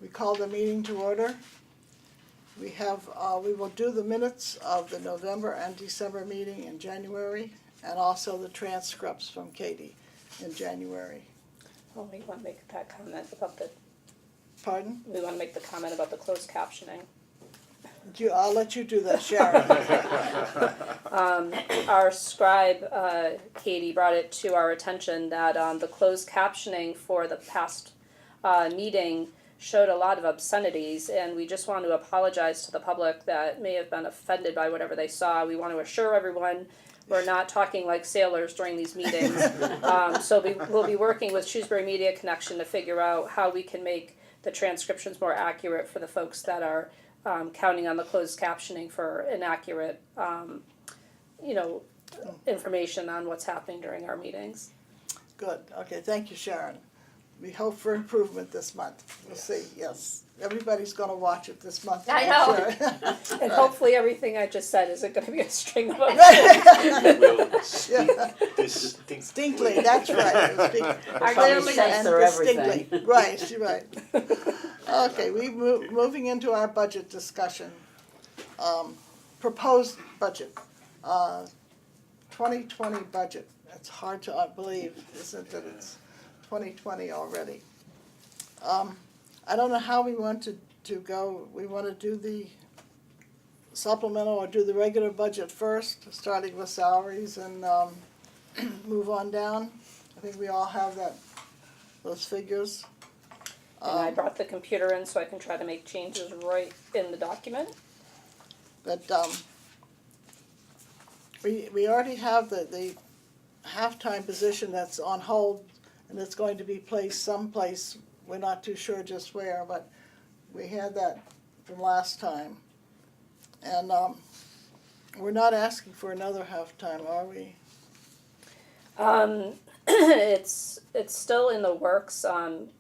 We call the meeting to order. We will do the minutes of the November and December meeting in January, and also the transcripts from Katie in January. Well, we want to make that comment about the, Pardon? we want to make the comment about the closed captioning. I'll let you do that, Sharon. Our scribe, Katie, brought it to our attention that the closed captioning for the past meeting showed a lot of obscenities, and we just want to apologize to the public that may have been offended by whatever they saw. We want to assure everyone we're not talking like sailors during these meetings. So we'll be working with Shrewsbury Media Connection to figure out how we can make the transcriptions more accurate for the folks that are counting on the closed captioning for inaccurate, information on what's happening during our meetings. Good, okay, thank you, Sharon. We hope for improvement this month. We'll see, yes. Everybody's gonna watch it this month. I I'm know. sure. And hopefully everything I just said isn't gonna be a string of It will speak Distinctly, that's right. Speak Probably clearly and censor distinctly. everything. Right, you're right. Okay, moving into our budget discussion. Proposed budget, 2020 budget. It's hard to believe, isn't it, it's 2020 already. I don't know how we want to go. We want to do the supplemental or do the regular budget first, starting with salaries and move on down. I think we all have those figures. And I brought the computer in so I can try to make changes right in the document. But we already have the halftime position that's on hold, and it's going to be placed someplace. We're not too sure just where, but we had that from last time. And we're not asking for another halftime, are we? It's still in the works.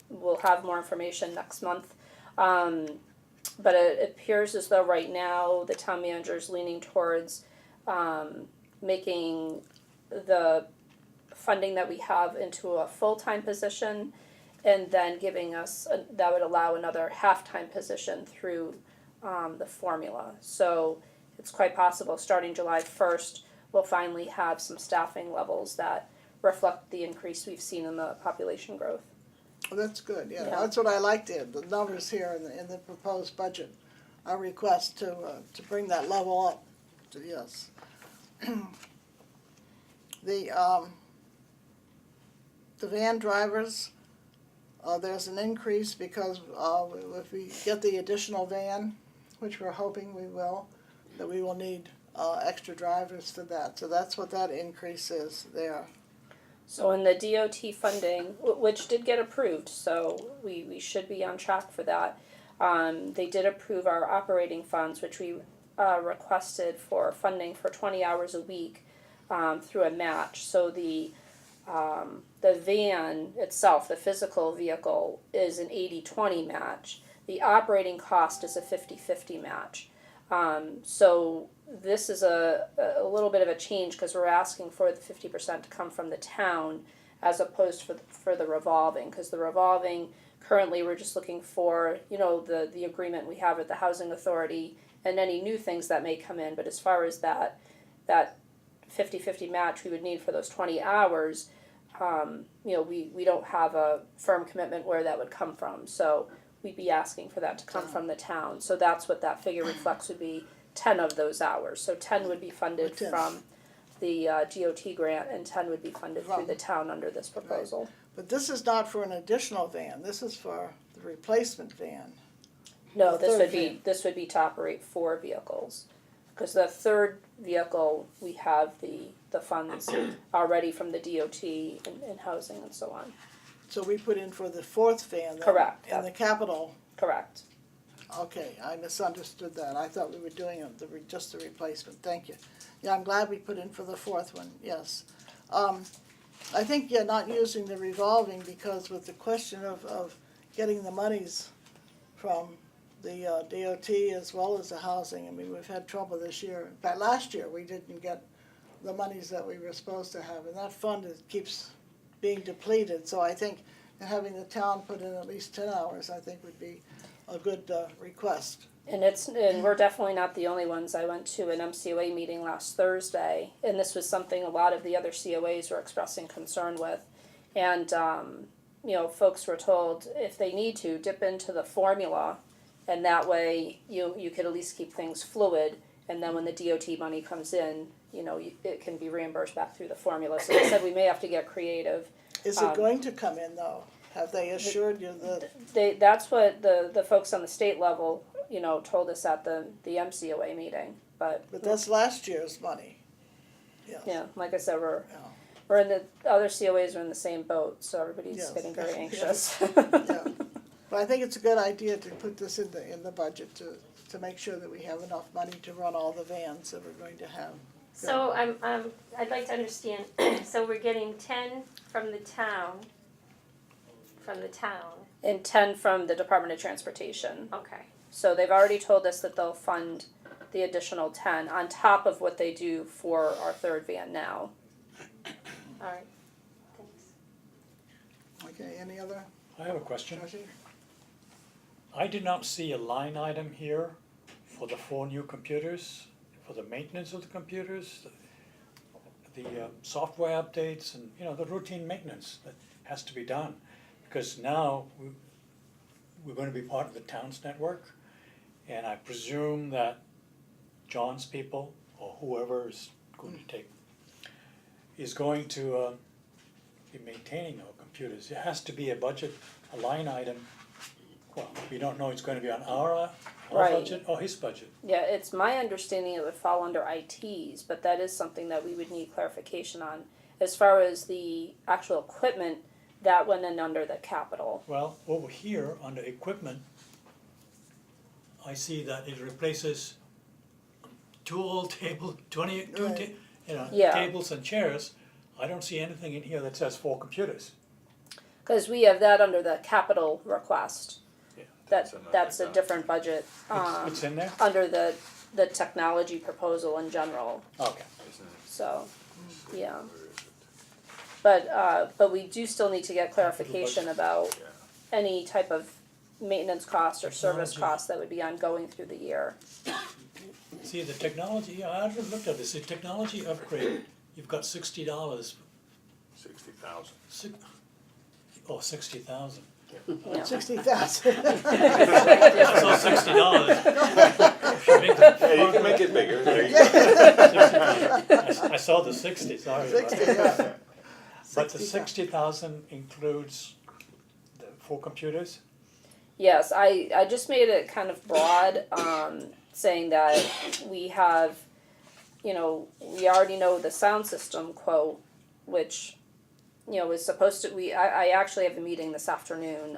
We'll have more information next month. But it appears as though right now the town manager is leaning towards making the funding that we have into a full-time position, and then giving us, that would allow another half-time position through the formula. So it's quite possible starting July 1st, we'll finally have some staffing levels that reflect the increase we've seen in the population growth. Well, that's good, yeah. Yeah. That's what I liked, the numbers here in the proposed budget. Our request to bring that level up, yes. The van drivers, there's an increase because if we get the additional van, which we're hoping we will, that we will need extra drivers for that. So that's what that increase is there. So in the DOT funding, which did get approved, so we should be on track for that. They did approve our operating funds, which we requested for funding for 20 hours a week through a match. So the van itself, the physical vehicle, is an 80-20 match. The operating cost is a 50-50 match. So this is a little bit of a change because we're asking for the 50% to come from the town as opposed for the revolving, because the revolving, currently we're just looking for, the agreement we have with the housing authority and any new things that may come in. But as far as that 50-50 match we would need for those 20 hours, we don't have a firm commitment where that would come from. So we'd be asking for that to come from the town. So that's what that figure reflects, would be 10 of those hours. So 10 would be funded from the DOT grant, and 10 would be funded through the town under this proposal. Right. But this is not for an additional van, this is for the replacement van. No, The third this would be to operate 4 vehicles. Because the third vehicle, we have the funds already from the DOT and housing and so on. So we put in for the fourth van then, Correct, in the capital. Correct. Okay, I misunderstood that. I thought we were doing just the replacement. Thank you. Yeah, I'm glad we put in for the fourth one, yes. I think, not using the revolving because with the question of getting the monies from the DOT as well as the housing, I mean, we've had trouble this year. In fact, last year we didn't get the monies that we were supposed to have, and that fund keeps being depleted. So I think and having the town put in at least 10 hours, I think would be a good request. And we're definitely not the only ones. I went to an MCOA meeting last Thursday, and this was something a lot of the other COAs were expressing concern with. And, folks were told if they need to, dip into the formula, and that way you could at least keep things fluid, and then when the DOT money comes in, it can be reimbursed back through the formula. So they said we may have to get creative. Is it going to come in though? Have they assured you that? That's what the folks on the state level, told us at the MCOA meeting, but That's last year's money. Yes. yeah, like I said, Yeah. we're in the other COAs are in the same boat, so everybody's Yes. getting very Yes. anxious. Yeah. But I think it's a good idea to put this in the budget to make sure that we have enough money to run all the vans that we're going to have. So I'd like to understand, so we're getting 10 from the town, And 10 from the Department of Transportation. okay. So they've already told us that they'll fund the additional 10 on top of what they do for our third van now. All right, thanks. Okay, any other, I have a question. Joshi? I did not see a line item here for the 4 new computers, for the maintenance of the computers, the software updates, and, the routine maintenance that has to be done. Because now we're going to be part of the town's network, and I presume that John's people, or whoever is going to take, is going to be maintaining our computers. It has to be a line item. Well, we don't know it's going to be on our Right. budget or his budget. Yeah, it's my understanding it would fall under IT's, but that is something that we would need clarification on. As far as the actual equipment, that went in under the capital. Well, over here, under equipment, I see that it replaces 2 old tables, Right. Yeah. tables and chairs. I don't see anything in here that says 4 computers. Because we have that under the capital request. Yeah. That's a different budget, It's in there? under the technology proposal in general, Okay. so, yeah. But we do still need to get clarification about any type of maintenance cost or service Technology. cost that would be ongoing through the year. See, the technology, I haven't looked at this, the technology upgrade, you've got $60. 60,000. $60,000. Yeah. 60,000. I saw $60. Should make the- Hey, you can make it bigger. I saw the 60, sorry. 60, yeah. But the 60,000. 60,000 includes the 4 computers? Yes, I just made it kind of broad, saying that we have, we already know the sound system quote, which, is supposed to, I actually have a meeting this afternoon,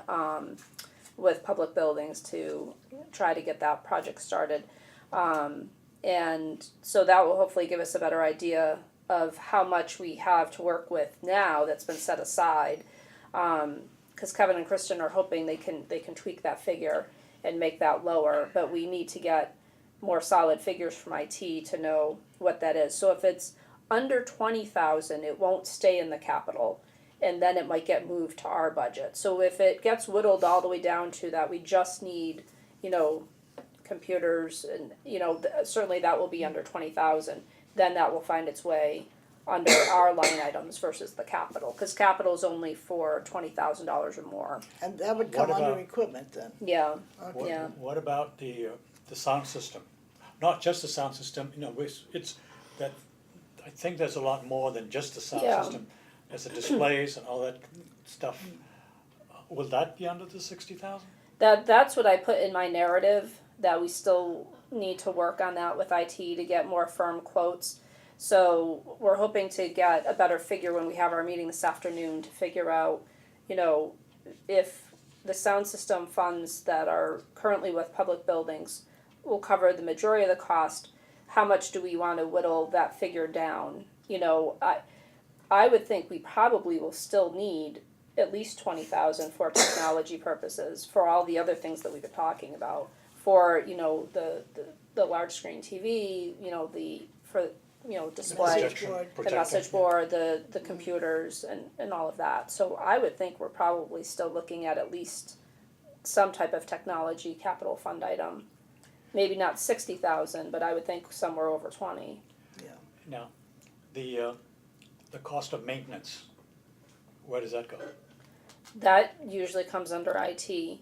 with Public Buildings to try to get that project started. And so that will hopefully give us a better idea of how much we have to work with now that's been set aside. Because Kevin and Kristen are hoping they can tweak that figure and make that lower, but we need to get more solid figures from IT to know what that is. So if it's under 20,000, it won't stay in the capital, and then it might get moved to our budget. So if it gets whittled all the way down to that, we just need, computers, and certainly that will be under 20,000. Then that will find its way under our line items versus the capital, because capital is only for $20,000 or more. And that would come What under about- equipment then. Yeah, Okay. yeah. What about the sound system? Not just the sound system, it's that, I think there's a lot more than just the sound Yeah. system. There's the displays and all that stuff. Will that be under the 60,000? That's what I put in my narrative, that we still need to work on that with IT to get more firm quotes. So we're hoping to get a better figure when we have our meeting this afternoon to figure out, if the sound system funds that are currently with Public Buildings will cover the majority of the cost, how much do we want to whittle that figure down? I would think we probably will still need at least 20,000 for technology purposes, for all the other things that we've been talking about, for the large screen TV, for display, Projection, board. the projector, message yeah. board, the computers and all of that. So I would think we're probably still looking at least some type of technology capital fund item. Maybe not 60,000, but I would think somewhere over 20. Now, the cost of maintenance, where does that go? That usually comes under IT,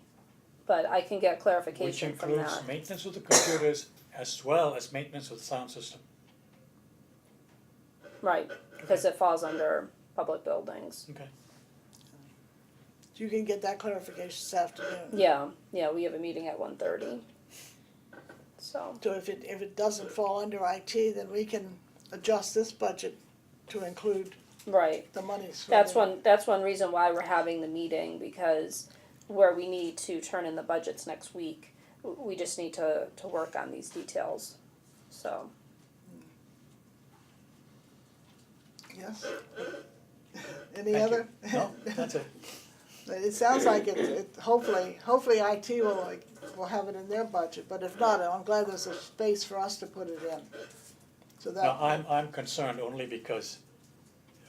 but I can get Which clarification from includes that. maintenance of the computers as well as maintenance of the sound system. Right, because it falls under public buildings. Okay. You can get that clarification this afternoon. Yeah, we have a meeting at 1:30. So, So if it doesn't fall under IT, then we can adjust this budget to include right. the monies. for That's the- that's one reason why we're having the meeting, because where we need to turn in the budgets next week, we just need to work on these details. So, Yes? Any Thank other? you. No, that's it. It sounds like hopefully IT will have it in their budget, but if not, I'm glad there's a space for us to put it in. So that. Now, I'm concerned only because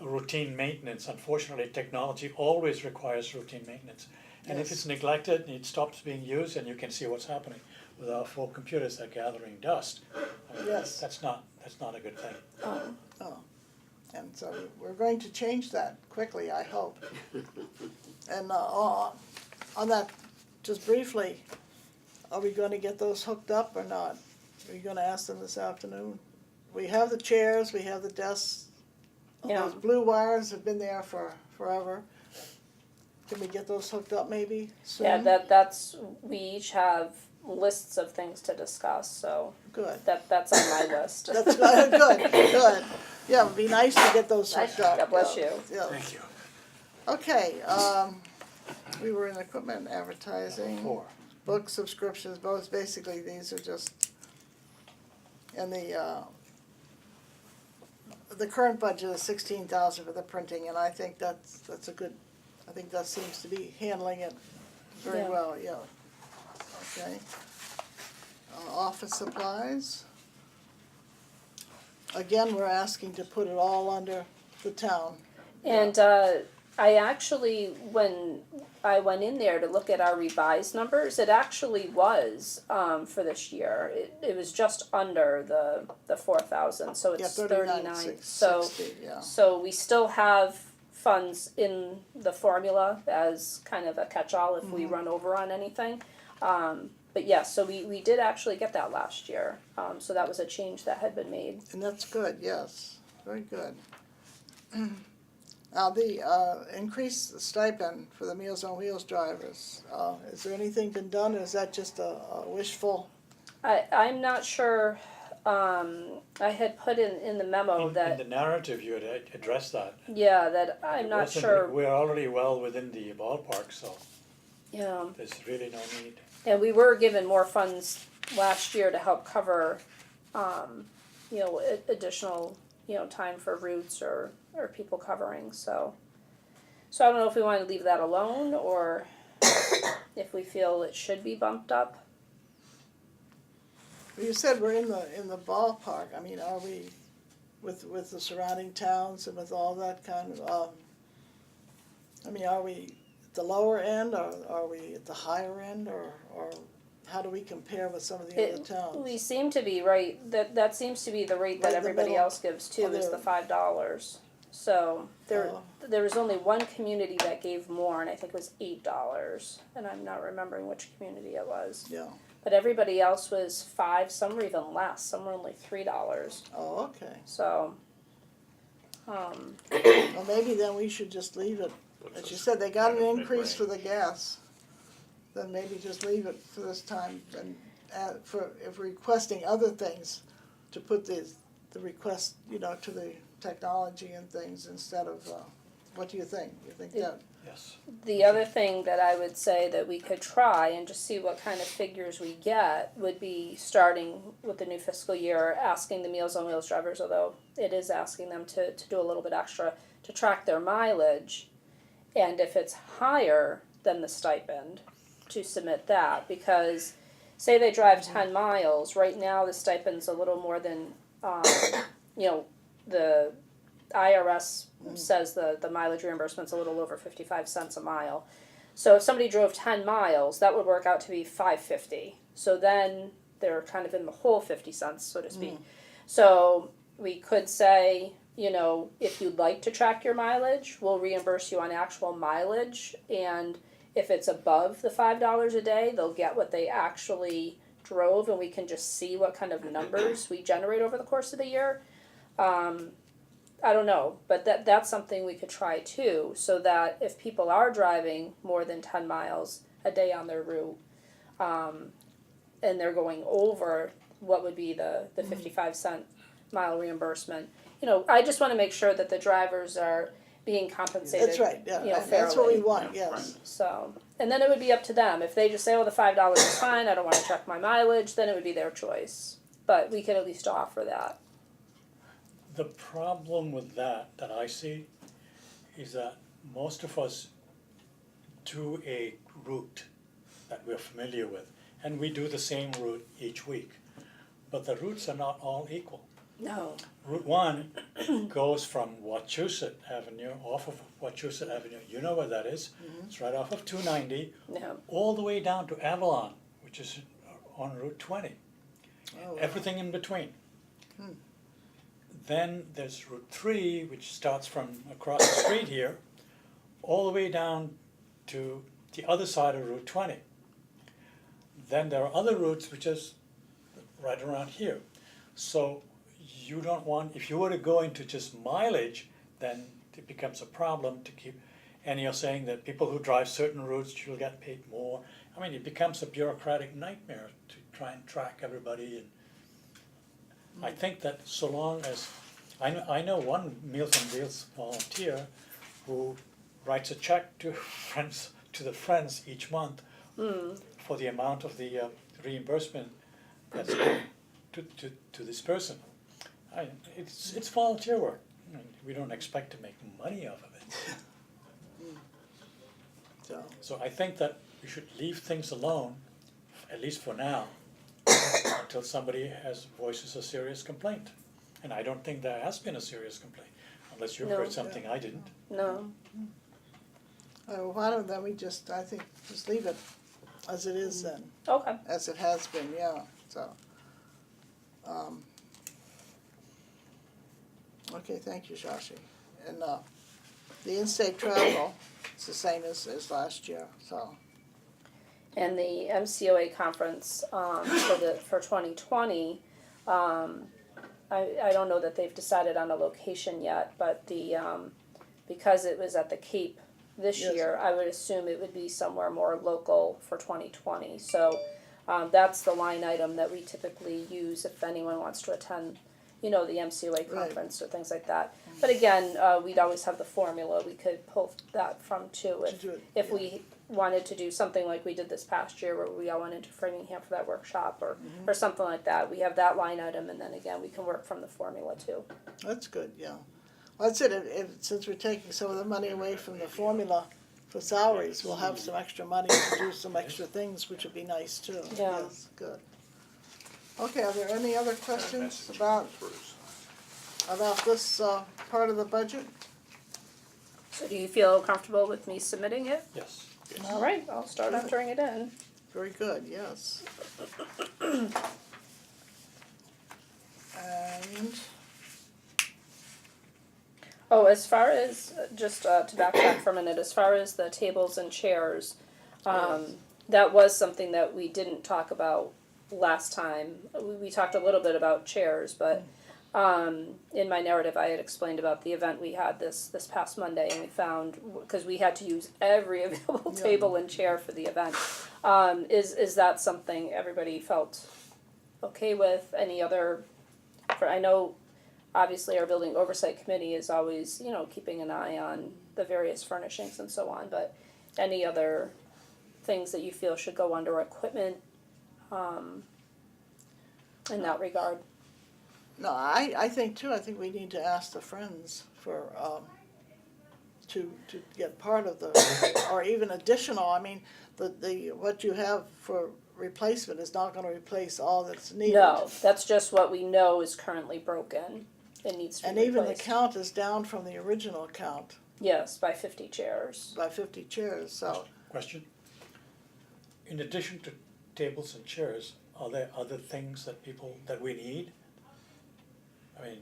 routine maintenance, unfortunately, technology always requires routine maintenance. And if Yes. it's neglected, it stops being used, and you can see what's happening with our four computers that are gathering dust. I mean, Yes. That's not a good thing. Oh, and so we're going to change that quickly, I hope. And on that, just briefly, are we gonna get those hooked up or not? Are you gonna ask them this afternoon? We have the chairs, we have the desks. Yeah. Those blue wires have been there for forever. Can we get those hooked up maybe soon? yeah, that's we each have lists of things to discuss. So Good. that's on my list. That's good. Yeah, it'd be nice to get those hooked up. God bless yeah, you. Yeah. Thank you. Okay, we were in equipment and advertising. Four. Book subscriptions, both, basically, these are just, and the current budget is 16,000 for the printing, and I think that's a good, I think that seems to be handling it very Yeah. well, yeah. Okay. Office supplies. Again, we're asking to put it all under the town. And I actually, when I went in there to look at our revised numbers, it actually was for this year. It was just under the 4,000, so Yeah, it's 39, 39. So 60, yeah. so we still have funds in the formula as kind of a catch-all if we run over on anything. But yes, so we did actually get that last year. So that was a change that had been made. And that's good, yes, very good. Now, the increased stipend for the Meals on Wheels drivers, is there anything been done, or is that just a wishful? I'm not sure, I had put in the memo In that, the narrative, you had addressed that. yeah, that I'm It not wasn't- sure, We're already well within the ballpark, so yeah. there's really no need. And we were given more funds last year to help cover, additional, time for routes or people covering, so. So I don't know if we wanna leave that alone, or if we feel it should be bumped up. You said we're in the ballpark, I mean, are we, with the surrounding towns and with all that kind of, I mean, are we at the lower end, or are we at the higher end, or how do we compare with some of the other towns? We seem to be right, that seems to be the rate that Right in the everybody middle. else gives too, Oh, is the they're- $5. So Oh. there was only one community that gave more, and I think it was $8, and I'm not remembering which community it was. Yeah, But everybody else was $5, some were even less, some were only $3, oh, okay, so. well, maybe then we should just leave it, as you said, they got an increase for the gas. Then maybe just leave it for this time, and if requesting other things, to put the request, to the technology and things instead of, what do you think? You think that, Yes. The other thing that I would say that we could try and just see what kind of figures we get would be starting with the new fiscal year, asking the Meals on Wheels drivers, although it is asking them to do a little bit extra, to track their mileage. And if it's higher than the stipend, to submit that, because say they drive 10 miles, right now the stipend's a little more than, the IRS says the mileage reimbursement's a little over 55 cents a mile. So if somebody drove 10 miles, that would work out to be $5.50. So then they're kind of in the whole 50 cents, so to speak. So we could say, if you'd like to track your mileage, we'll reimburse you on actual mileage. And if it's above the $5 a day, they'll get what they actually drove, and we can just see what kind of numbers we generate over the course of the year. I don't know, but that's something we could try too, so that if people are driving more than 10 miles a day on their route, and they're going over what would be the 55-cent mile reimbursement, I just want to make sure that the drivers are being compensated. That's right, yeah, fairly. that's what we want, Yeah, yes. So, and then it would be up to them. If they just say, the $5 is fine, I don't want to check my mileage, then it would be their choice. But we could at least offer that. The problem with that I see is that most of us do a route that we're familiar with, and we do the same route each week. But the routes are not all equal. No. Route 1 goes from Wachusett Avenue, off of Wachusett Avenue, you know where that is. It's right off of 290, No. all the way down to Avalon, which is on Route 20. Oh, wow. Everything in between. Then there's Route 3, which starts from across the street here, all the way down to the other side of Route 20. Then there are other routes which is right around here. So you don't want, if you were to go into just mileage, then it becomes a problem to keep, and you're saying that people who drive certain routes, you'll get paid more. I mean, it becomes a bureaucratic nightmare to try and track everybody. And I think that so long as, I know one Meals on Wheels volunteer who writes a check to the friends each month for the amount of the reimbursement that's given to this person. It's volunteer work. I mean, we don't expect to make money off of it. So I think that we should leave things alone, at least for now, until somebody voices a serious complaint. And I don't think there has been a serious complaint, unless you've No. heard something I didn't. No. Why don't then we just leave it as it is then, Okay. as it has been, yeah, so. Okay, thank you, Shashi. And, the in-state travel, it's the same as last year, so. And the MCOA conference for 2020, I don't know that they've decided on a location yet, but because it was at the Cape this Yes. year, I would assume it would be somewhere more local for 2020. So that's the line item that we typically use if anyone wants to attend, the MCOA conference or things like that. But again, we'd always have the formula we could pull that from too if we wanted to do something like we did this past year where we all went into Framingham for that workshop or something like that. We have that line item, and then again we can work from the formula too. That's good, yeah. Well, that's it, since we're taking some of the money away from the formula for salaries, we'll have some extra money to do some extra things, which would be nice too. Yeah. Yes, good. Okay, are there any other questions about this part of the budget? So do you feel comfortable with me submitting it? Yes. All right, I'll start Good. entering it in. Very good, yes. And, Oh, as far as, just to backtrack for a minute, as far as the tables and chairs, that was something that we didn't talk about last time. We talked a little bit about chairs, but in my narrative I had explained about the event we had this past Monday, and we found, because we had to use every available table and chair for the event, is that something everybody felt okay with? Any other, I know obviously our building oversight committee is always, keeping an eye on the various furnishings and so on, but any other things that you feel should go under equipment in that regard? no, I think we need to ask the Friends for, to get part of the, or even additional, I mean, what you have for replacement is not gonna replace all that's needed. No, that's just what we know is currently broken. it needs to be And even the replaced. count is down from the original count Yes, by 50 chairs. by 50 chairs, so. Question? In addition to tables and chairs, are there other things that we need? I mean,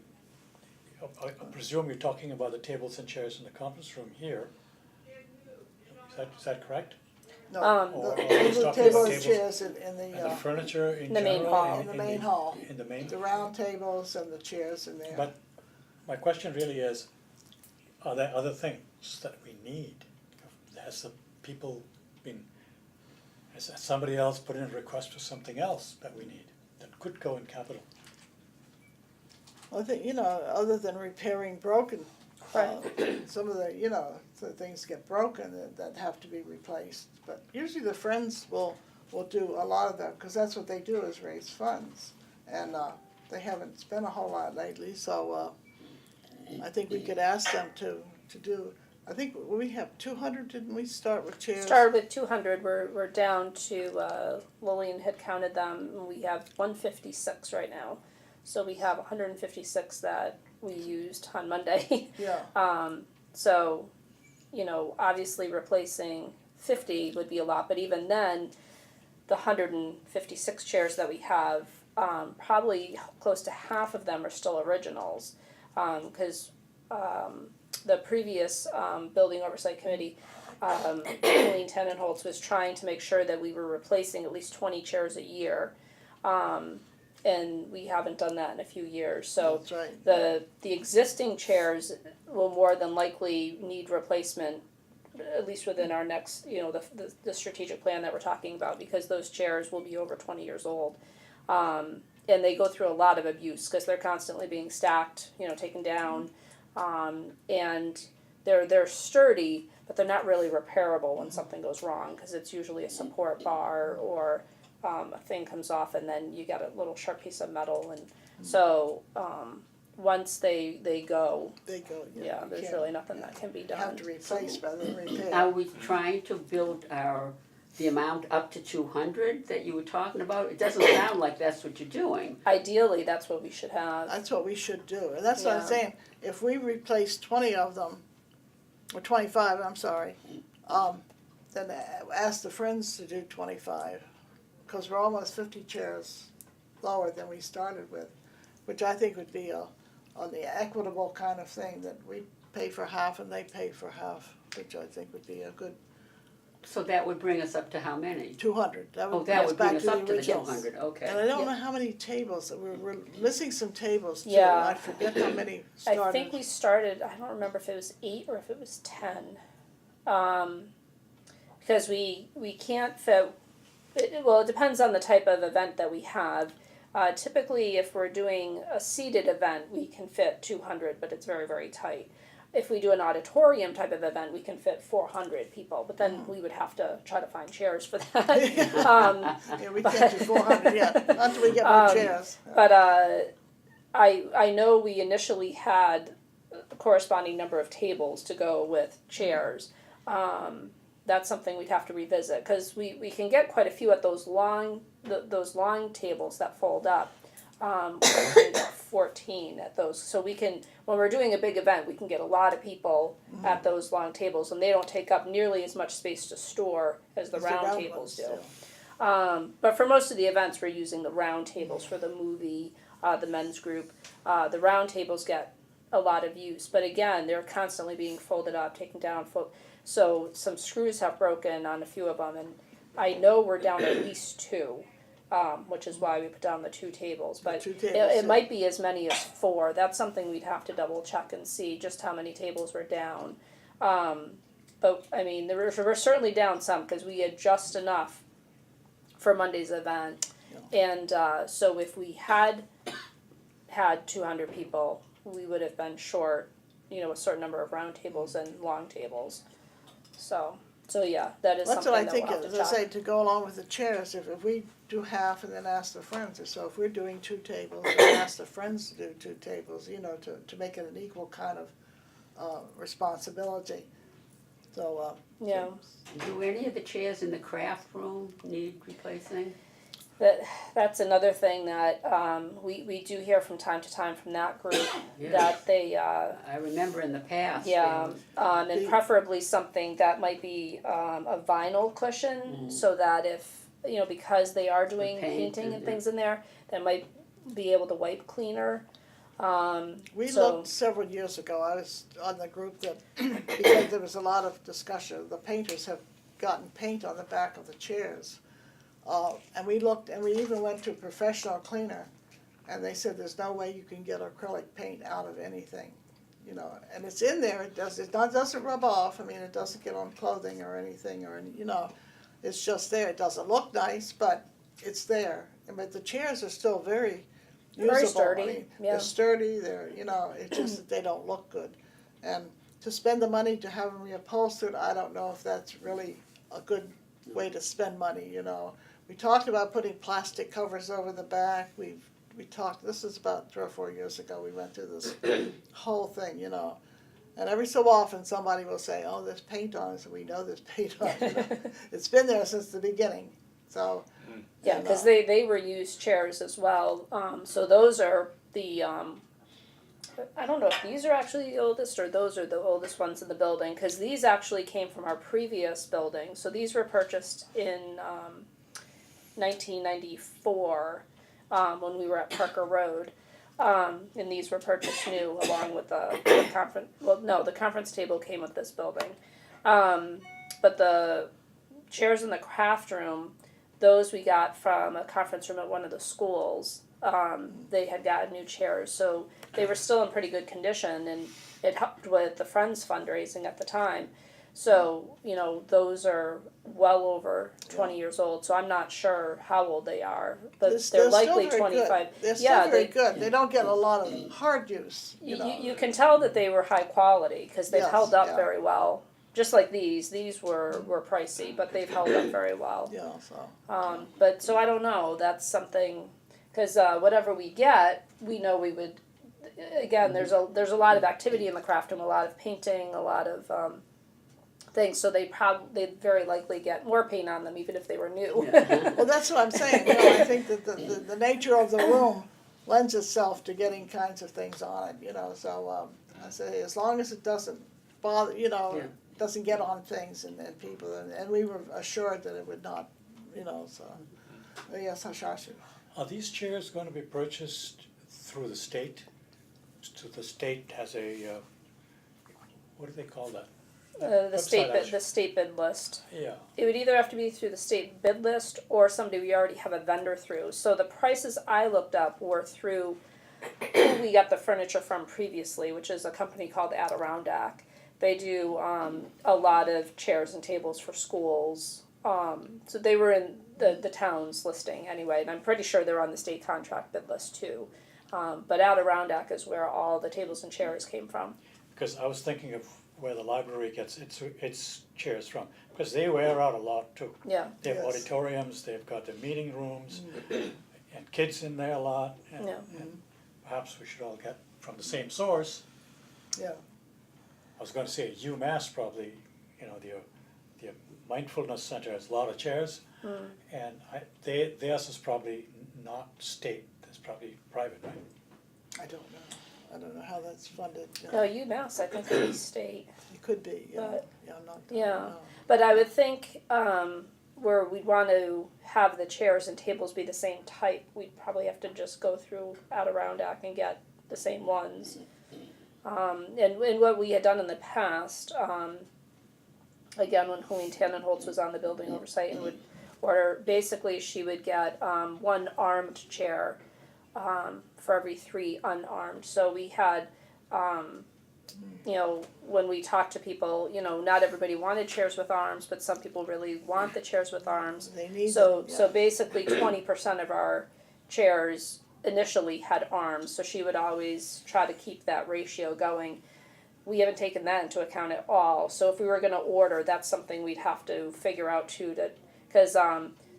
I presume you're talking about the tables and chairs in the conference room here. Is that correct? No, Or the are we just talking table about and tables chairs in And the the, furniture in The main general? hall. In the main hall. In the main? the round tables and the chairs in there. But my question really is, are there other things that we need? Has the people been, has somebody else put in a request for something else that we need, that could go in capital? I think, other than repairing broken, Right. some of the things get broken that have to be replaced. But usually the Friends will do a lot of that, because that's what they do, is raise funds. And they haven't spent a whole lot lately, so I think we could ask them to do, I think we have 200, didn't we start with chairs? Started with 200, we're down to, Lillian had counted them, and we have 156 right now. So we have 156 that we used on Monday. Yeah, So, obviously replacing 50 would be a lot, but even then, the 156 chairs that we have, probably close to half of them are still originals. Because the previous Building Oversight Committee, Colleen Tenenholtz was trying to make sure that we were replacing at least 20 chairs a year. And we haven't done that in a few years, so that's right. the existing chairs will more than likely need replacement, at least within our next, the strategic plan that we're talking about, because those chairs will be over 20 years old. And they go through a lot of abuse, because they're constantly being stacked, taken down, and they're sturdy, but they're not really repairable when something goes wrong, because it's usually a support bar or a thing comes off and then you get a little sharp piece of metal, and so once they go, They go, yeah, you there's can't really nothing that can be done. have to replace rather than repair. Are we trying to build the amount up to 200 that you were talking about? It doesn't sound like that's what you're doing. Ideally, that's what we should have. That's what we should do, and that's what I'm Yeah. saying, if we replace 20 of them, or 25, I'm sorry, then ask the Friends to do 25, because we're almost 50 chairs lower than we started with, which I think would be on the equitable kind of thing, that we pay for half and they pay for half, which I think would be a good So that would bring us up to how many? 200. That Oh, would that would back bring us to up to the original. 200, And I okay. don't Yeah. know how many tables, we're missing some tables too, Yeah. I forget how many started. I think we started, I don't remember if it was 8 or if it was 10. Because we can't fit, it depends on the type of event that we have. Typically, if we're doing a seated event, we can fit 200, but it's very, very tight. If we do an auditorium type of event, we can fit 400 people, but then we would have to try to find chairs for that. Yeah, we can't do 400 yet, until we get more chairs. But I know we initially had a corresponding number of tables to go with chairs. That's something we'd have to revisit, because we can get quite a few at those long tables that fold up. We can get 14 at those, so we can, when we're doing a big event, we can get a lot of people at those long tables, and they don't take up nearly as much space to store as the It's round tables ones, do. yeah. But for most of the events, we're using the round tables for the movie, the men's group. The round tables get a lot of use, but again, they're constantly being folded up, taken down, so some screws have broken on a few of them, and I know we're down at least 2, which is why we put down the 2 tables, but two it tables, yeah. might be as many as 4. That's something we'd have to double check and see just how many tables we're down. But I mean, we're certainly down some, because we had just enough for Monday's event. And so if we had 200 people, we would have been short, a certain number of round tables and long tables. So yeah, that is That's something what I that think, we'll have as to I check. say, to go along with the chairs, if we do half and then ask the Friends, or so if we're doing 2 tables, and ask the Friends to do 2 tables, to make it an equal kind of responsibility. So, Yeah. Do any of the chairs in the craft room need replacing? That's another thing that, we do hear from time to time from that group, Yeah. that they, I remember in the past. yeah, and The- preferably something that might be, a vinyl cushion, so that if, because they are doing paint painting and- and things in there, that might be able to wipe cleaner. We So- looked several years ago, I was on the group that, because there was a lot of discussion, the painters have gotten paint on the back of the chairs. And we looked, and we even went to a professional cleaner, and they said there's no way you can get acrylic paint out of anything, and it's in there, it doesn't rub off, I mean, it doesn't get on clothing or anything, it's just there, it doesn't look nice, but it's there, but the chairs are still very usable. Very I sturdy, mean, yeah. They're sturdy, it's just that they don't look good. And to spend the money to have them reupholstered, I don't know if that's really a good way to spend money. We talked about putting plastic covers over the back, we talked, this is about 3 or 4 years ago, we went through this whole thing, and every so often somebody will say, oh, there's paint on it, so we know there's paint on it. It's been there since the beginning, so. Yeah, and, because they were used chairs as well. So those are the, I don't know if these are actually the oldest or those are the oldest ones in the building, because these actually came from our previous building. So these were purchased in 1994, when we were at Parker Road. And these were purchased new along with the conference, the conference table came with this building. But the chairs in the craft room, those we got from a conference room at one of the schools. They had gotten new chairs, so they were still in pretty good condition, and it helped with the Friends fundraising at the time. So, those are well over 20 years old, so I'm not sure how old they are, but they're still likely very good. 25. They're still Yeah, very they- good, they don't get a lot of hard use, You can tell that they were high quality, because they've Yes, held up yeah. very well. Just like these were pricey, but they've held up very well. Yeah, so. But so I don't know. That's something, because whatever we get, we know we would. Again, there's a lot of activity in the craft room, a lot of painting, a lot of things. So they'd very likely get more paint on them, even if they were new. Yeah. Well, that's what I'm saying, I think that the nature of the room lends itself to getting kinds of things on it, so, I say, as long as it doesn't bother, Yeah. doesn't get on things and people, and we were assured that it would not, so. Yes, Hashashi. Are these chairs going to be purchased through the state? So the state has a, what do they call that? The state Website bid, action. the state bid list. Yeah, It would either have to be through the state bid list or somebody we already have a vendor through. So the prices I looked up were through who we got the furniture from previously, which is a company called Adirondack. They do a lot of chairs and tables for schools. So they were in the town's listing anyway, and I'm pretty sure they're on the state contract bid list too. But Adirondack is where all the tables and chairs came from. because I was thinking of where the library gets its chairs from, because they wear out a lot too. Yeah. They have Yes. auditoriums, they've got their meeting rooms, and kids in there a lot, and, Yeah. and perhaps we should all get from the same source. Yeah. I was gonna say UMass probably, the mindfulness center has a lot of chairs, and theirs is probably not state, it's probably private, right? I don't know how that's funded, No, UMass, I think is state. it could be, But- I'm not, I don't yeah. know. But I would think where we'd want to have the chairs and tables be the same type, we'd probably have to just go through Adirondack and get the same ones. And what we had done in the past, again, when Helene Tannenholtz was on the building oversight and would order, basically she would get one armed chair for every 3 unarmed. So we had, when we talked to people, not everybody wanted chairs with arms, but some people really want the chairs with arms. They need So, them, yeah. so basically 20% of our chairs initially had arms, so she would always try to keep that ratio going. We haven't taken that into account at all, so if we were gonna order, that's something we'd have to figure out too, cause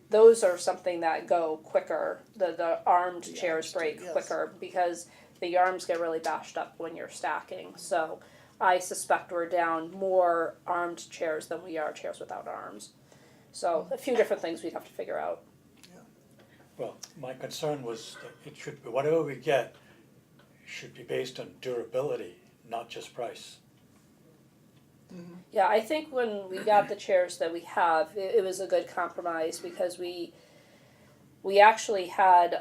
those are something that go quicker, the armed The chairs arms do, break yes. quicker, because the arms get really bashed up when you're stacking, so I suspect we're down more armed chairs than we are chairs without arms. So, a few different things we'd have to figure out. Well, my concern was that it should be, whatever we get should be based on durability, not just price. Yeah, I think when we got the chairs that we have, it was a good compromise because we actually had,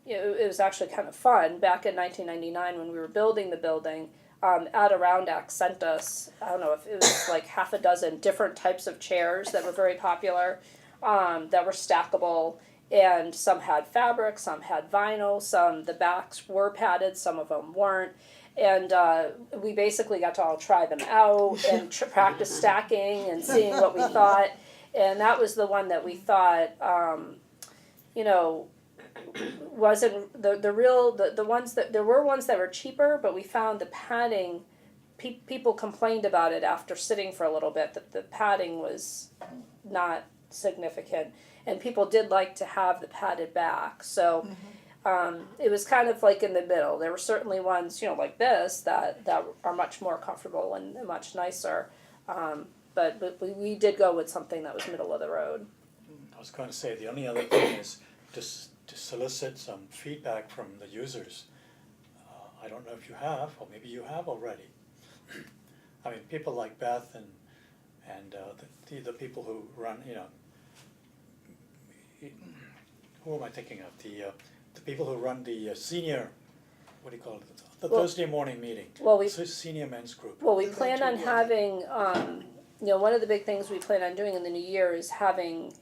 it was actually kind of fun. Back in 1999 when we were building the building, Adirondack sent us, I don't know if it was like half a dozen different types of chairs that were very popular, that were stackable. And some had fabric, some had vinyl, the backs were padded, some of them weren't. And we basically got to all try them out and practice stacking and seeing what we thought. And that was the one that we thought, wasn't the ones that, there were ones that were cheaper, but we found the padding, people complained about it after sitting for a little bit, that the padding was not significant. And people did like to have the padded back, so it was kind of like in the middle. There were certainly ones, like this, that are much more comfortable and much nicer. But we did go with something that was middle of the road. I was going to say, the only other thing is to solicit some feedback from the users. I don't know if you have, or maybe you have already. I mean, people like Beth and the people who run, who am I thinking of? The people who run the senior, what do you call it? The Thursday morning meeting. Well, Senior men's group. Well, we plan on having, one of the big things we plan on doing in the new year is having,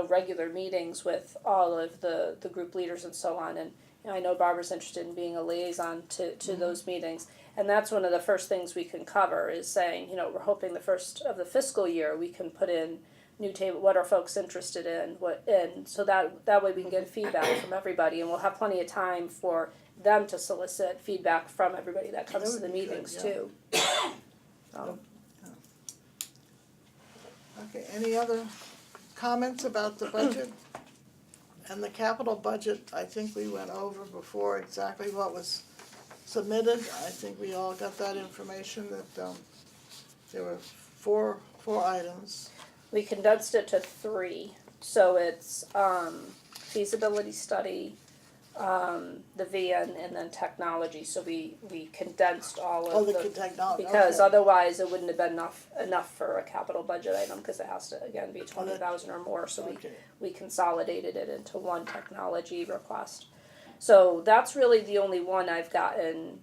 regular meetings with all of the group leaders and so on. And I know Barbara's interested in being a liaison to those meetings. And that's one of the first things we can cover is saying, we're hoping the first of the fiscal year we can put in new table, what are folks interested in, and so that way we can get feedback from everybody, and we'll have plenty of time for them to solicit feedback from everybody that comes to the meetings too. Okay, any other comments about the budget? And the capital budget, I think we went over before exactly what was submitted. I think we all got that information that there were four items. We condensed it to 3, so it's feasibility study, the VN, and then technology. So we condensed all of the technology, because okay. otherwise it wouldn't have been enough for a capital budget item because it has to again be 20,000 or more. So Okay. we consolidated it into one technology request. So that's really the only one I've gotten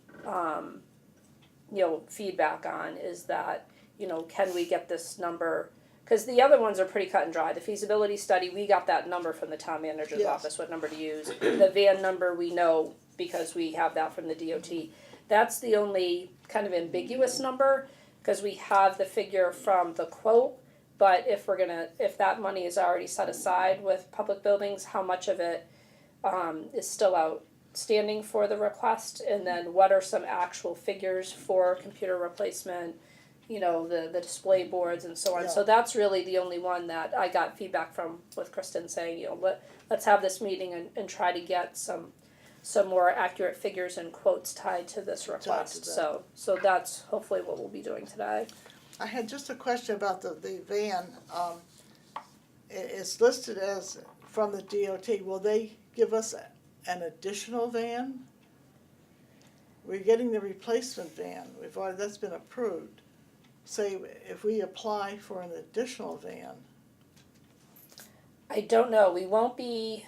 feedback on is that can we get this number. Because the other ones are pretty cut and dry. The feasibility study, we got that number from the town manager's Yes. office, what number to use. The van number we know because we have that from the DOT. That's the only kind of ambiguous number because we have the figure from the quote. But if that money is already set aside with public buildings, how much of it is still outstanding for the request? And then what are some actual figures for computer replacement? The display boards and so on. Yeah. So that's really the only one that I got feedback from with Kristen saying, let's have this meeting and try to get some more accurate figures and quotes tied to this request. that. So that's hopefully what we'll be doing today. I had just a question about the van. It's listed as from the DOT. Will they give us an additional van? We're getting the replacement van. That's been approved. Say if we apply for an additional van. I don't know, we won't be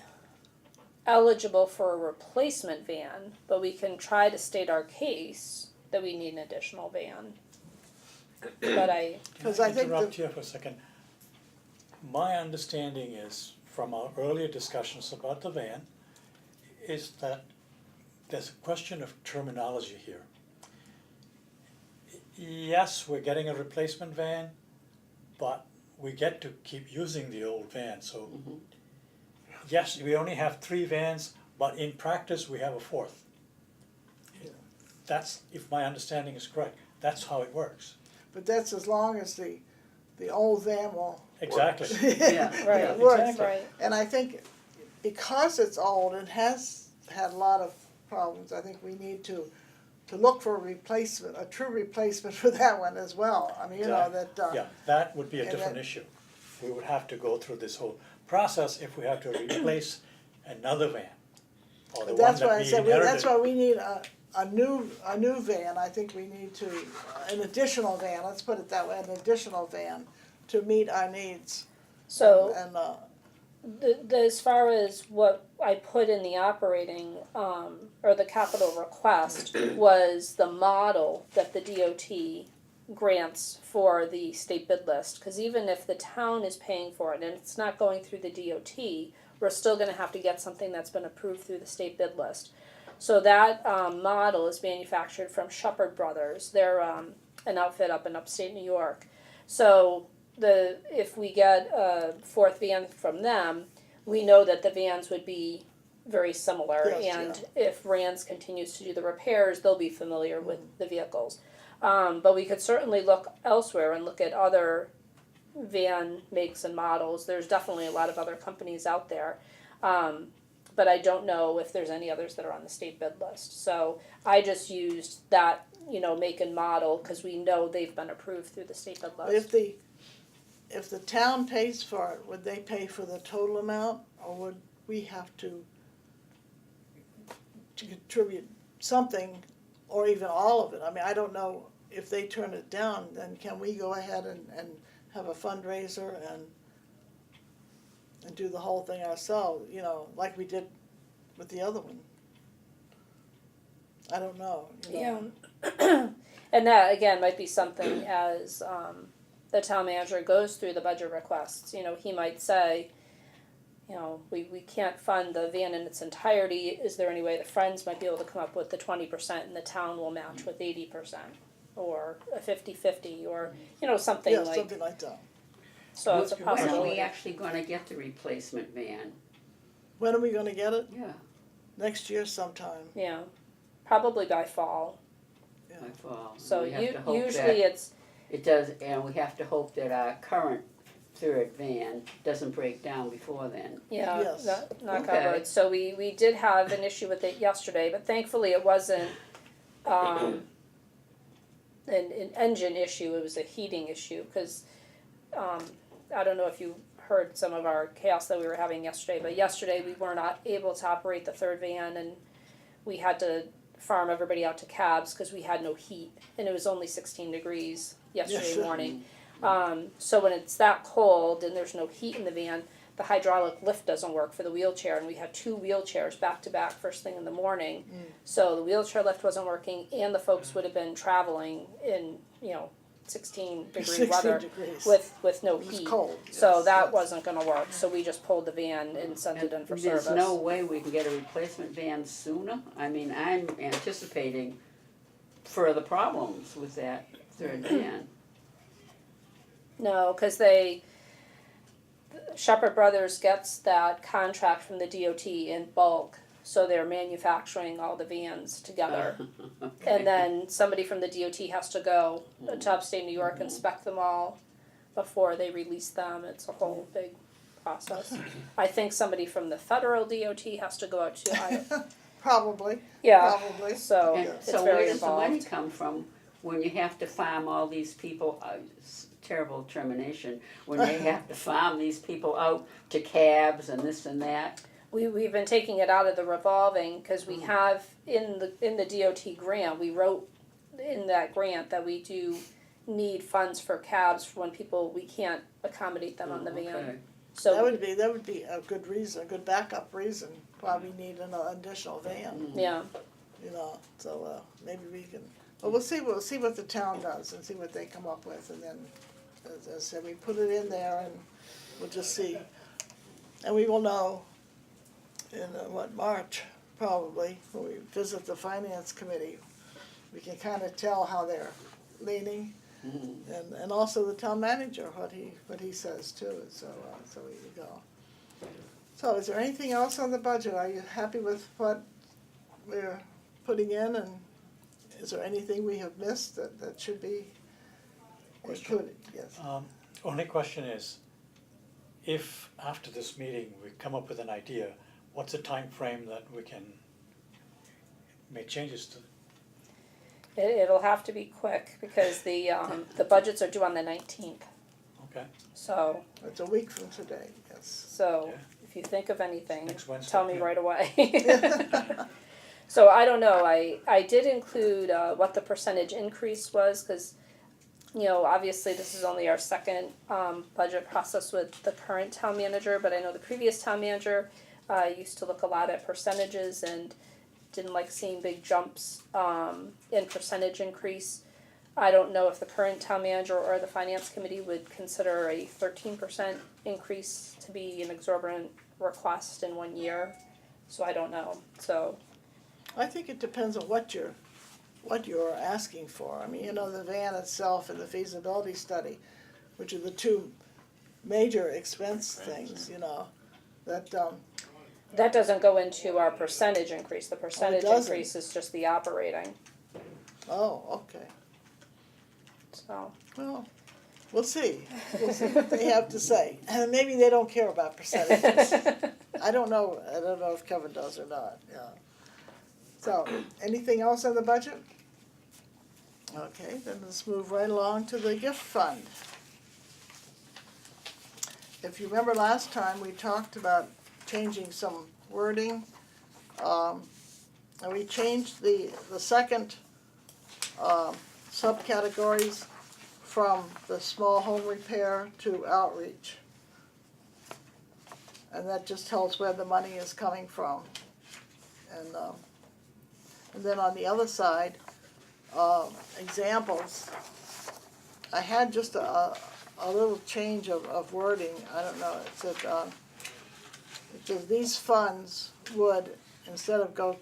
eligible for a replacement van, but we can try to state our case that we need an additional van. But Because Can I think interrupt here for a second? My understanding is, from our earlier discussions about the van, is that there's a question of terminology here. Yes, we're getting a replacement van, but we get to keep using the old van, so yes, we only have 3 vans, but in practice, we have a 4th. That's, if my understanding is correct, that's how it works. But that's as long as the old van will. Exactly. Yeah. Right. It works. Exactly. right. And I think because it's old and has had a lot of problems, I think we need to look for a replacement, a true replacement for that one as well. I mean, Yeah, that would be a and different that- issue. We would have to go through this whole process if we have to replace another van. Or the But one that's that why I we said, that's inherited. why we need a new van, I think we need to, an additional van, let's put it that way, an additional van to meet our needs. So And, as far as what I put in the operating, or the capital request was the model that the DOT grants for the state bid list, cause even if the town is paying for it and it's not going through the DOT, we're still gonna have to get something that's been approved through the state bid list. So that, model is manufactured from Shepherd Brothers, they're, an outfit up in upstate New York. So if we get a fourth van from them, we know that the vans would be very similar, Yes, and if Rands continues to do the repairs, they'll be familiar with the vehicles. But we could certainly look elsewhere and look at other van makes and models. There's definitely a lot of other companies out there. But I don't know if there's any others that are on the state bid list. So I just used that, make and model, cause we know they've been approved through the state bid but list. if the town pays for it, would they pay for the total amount, or would we have to contribute something, or even all of it? I mean, I don't know, if they turn it down, then can we go ahead and have a fundraiser and do the whole thing ourselves, like we did with the other one? I don't know, Yeah. And that, again, might be something as, the town manager goes through the budget requests, he might say, we can't fund the van in its entirety, is there any way the Friends might be able to come up with the 20% and the town will match with 80%? Or a 50-50, or, something Yeah, like, something like that. so it's a When are we possibility. actually gonna get the replacement van? When are we gonna get it? Yeah, Next year sometime. Yeah, probably by fall, by fall. so We have to hope usually that it's, it does, and we have to hope that our current third van doesn't break down before then. yeah, Yes. not Okay. covered, so we did have an issue with it yesterday, but thankfully it wasn't, an engine issue, it was a heating issue, cause, I don't know if you heard some of our chaos that we were having yesterday, but yesterday we were not able to operate the third van, and we had to farm everybody out to cabs, cause we had no heat, and it was only 16 degrees yesterday Yes. morning. So when it's that cold and there's no heat in the van, the hydraulic lift doesn't work for the wheelchair, and we had 2 wheelchairs back to back first thing in the morning. So the wheelchair lift wasn't working, and the folks would have been traveling in 16 degree 16 weather degrees. with no It was heat. cold. So yes, that yes. wasn't gonna work, so we just pulled the van and sent it in for service. There's no way we can get a replacement van sooner? I mean, I'm anticipating further problems with that third van. No, cause Shepherd Brothers gets that contract from the DOT in bulk, so they're manufacturing all the vans together. Okay. And then somebody from the DOT has to go to upstate New York, inspect them all before they release them, it's a whole big process. I think somebody from the federal DOT has to go out too, Probably, yeah, probably. so And it's so where very does the money involved. come from when you have to farm all these people, terrible termination, when they have to farm these people out to cabs and this and that? We've been taking it out of the revolving, cause we have in the DOT grant, we wrote in that grant that we do need funds for cabs for when we can't accommodate them on the van. Okay. So That would be a good reason, a good backup reason, why we need an additional van, yeah, so, maybe we can, well, we'll see what the town does and see what they come up with, and then, as I said, we put it in there and we'll just see. And we will know in, March, probably, when we visit the finance committee, we can kinda tell how they're leaning, and also the town manager, what he says too, so we go. So is there anything else on the budget? Are you happy with what we're putting in, and is there anything we have missed that should be included? Yes. Only question is, if after this meeting we come up with an idea, what's the time frame that we can make changes to? it'll have to be quick, because the budgets are due on the 19th, Okay, so, It's a week from today, yes. so Yeah. if if you think of anything, Next Wednesday, tell me yeah. right away. So I don't know, I did include, what the percentage increase was, cause, you know, obviously this is only our second, budget process with the current town manager, but I know the previous town manager, used to look a lot at percentages and didn't like seeing big jumps, in percentage increase. I don't know if the current town manager or the finance committee would consider a 13% increase to be an exorbitant request in 1 year, so I don't know, so. I think it depends on what you're asking for. I mean, you know, the van itself and the feasibility study, which are the two major expense things, you know, that, That doesn't go into our percentage increase, the percentage doesn't? increase is just the operating, oh, okay. so. Well, we'll see what they have to say. And maybe they don't care about percentages. I don't know if Kevin does or not, yeah. So, anything else on the budget? Okay, then let's move right along to the gift fund. If you remember last time, we talked about changing some wording. And we changed the second subcategories from the small home repair to outreach. And that just tells where the money is coming from. And then on the other side, examples, I had just a little change of wording, I don't know, it said these funds would, instead of go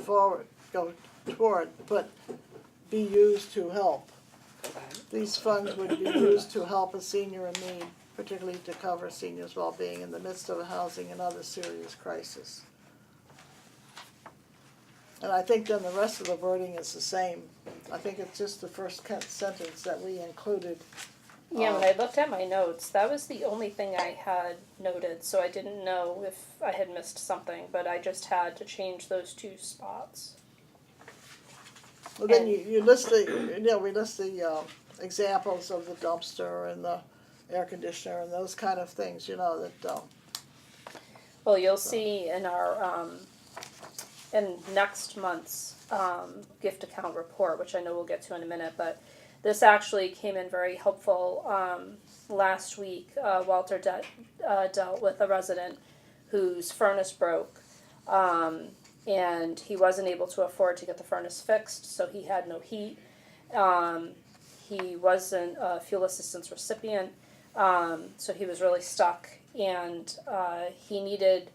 toward, but be used to help. These funds would be used to help a senior in need, particularly to cover seniors' well-being in the midst of a housing and other serious crisis. And I think then the rest of the wording is the same. I think it's just the first sentence that we included. Yeah, when I looked at my notes, that was the only thing I had noted, so I didn't know if I had missed something, but I just had to change those two spots. Well, then you list we list the examples of the dumpster and the air conditioner and those kind of things, you know, that, Well, you'll see in our, in next month's, gift account report, which I know we'll get to in a minute, but this actually came in very helpful. Last week, Walter dealt with a resident whose furnace broke, and he wasn't able to afford to get the furnace fixed, so he had no heat. He wasn't a fuel assistance recipient, so he was really stuck, and he needed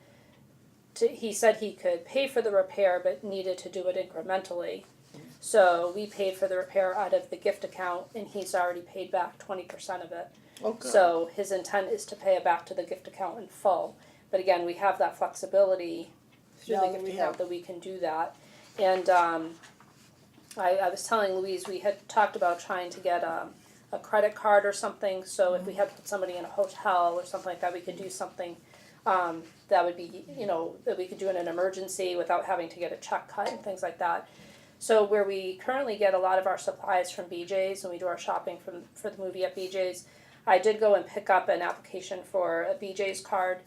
to, he said he could pay for the repair, but needed to do it incrementally. So we paid for the repair out of the gift account, and he's already paid back 20% of it. okay. So his intent is to pay it back to the gift account in full. But again, we have that flexibility through Now the that gift we account have. that we can do that. And I was telling Louise, we had talked about trying to get a credit card or something, so if we had to put somebody in a hotel or something like that, we could do something that would be, you know, that we could do in an emergency without having to get a check cut and things like that. So where we currently get a lot of our supplies from BJ's and we do our shopping for the movie at BJ's, I did go and pick up an application for a BJ's card,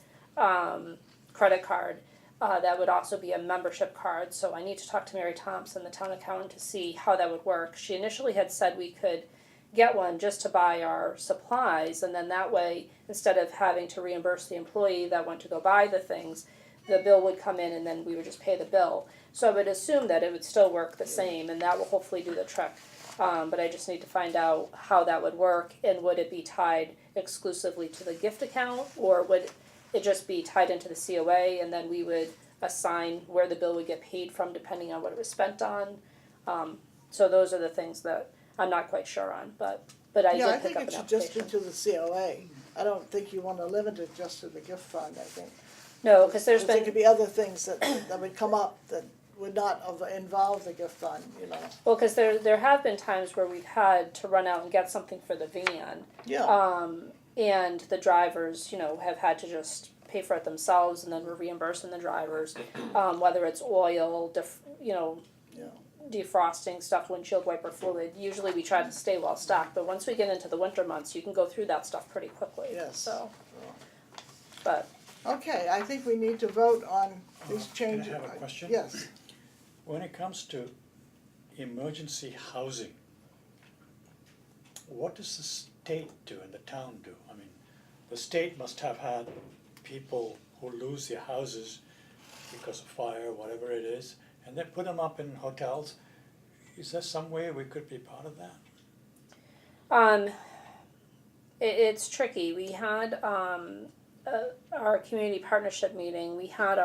credit card. That would also be a membership card, so I need to talk to Mary Thompson, the town accountant, to see how that would work. She initially had said we could get one just to buy our supplies, and then that way, instead of having to reimburse the employee that went to go buy the things, the bill would come in and then we would just pay the bill. So I would assume that it would still work the same, and that will hopefully do the trick. But I just need to find out how that would work, and would it be tied exclusively to the gift account, or would it just be tied into the COA, and then we would assign where the bill would get paid from depending on what it was spent on. So those are the things that I'm not quite sure on, but I Yeah, I did pick think up it an should just be application. to the COA. I don't think you wanna limit it just to the gift fund, I think. No, because there's There been, could be other things that would come up that would not involve the gift fund, you know. well, because there have been times where we've had to run out and get something for the van. Yeah, And the drivers, you know, have had to just pay for it themselves, and then we're reimbursing the drivers, whether it's oil, yeah. defrosting stuff, windshield wiper fluid. Usually we try to stay well stocked, but once we get into the winter months, you can go through that stuff pretty quickly. Yes. So, but Okay, I think we need to vote on these Can I changes. have a question? Yes, When it comes to emergency housing, what does the state do and the town do? I mean, the state must have had people who lose their houses because of fire, whatever it is, and they put them up in hotels. Is there some way we could be part of that? It's tricky. We had our community partnership meeting. We had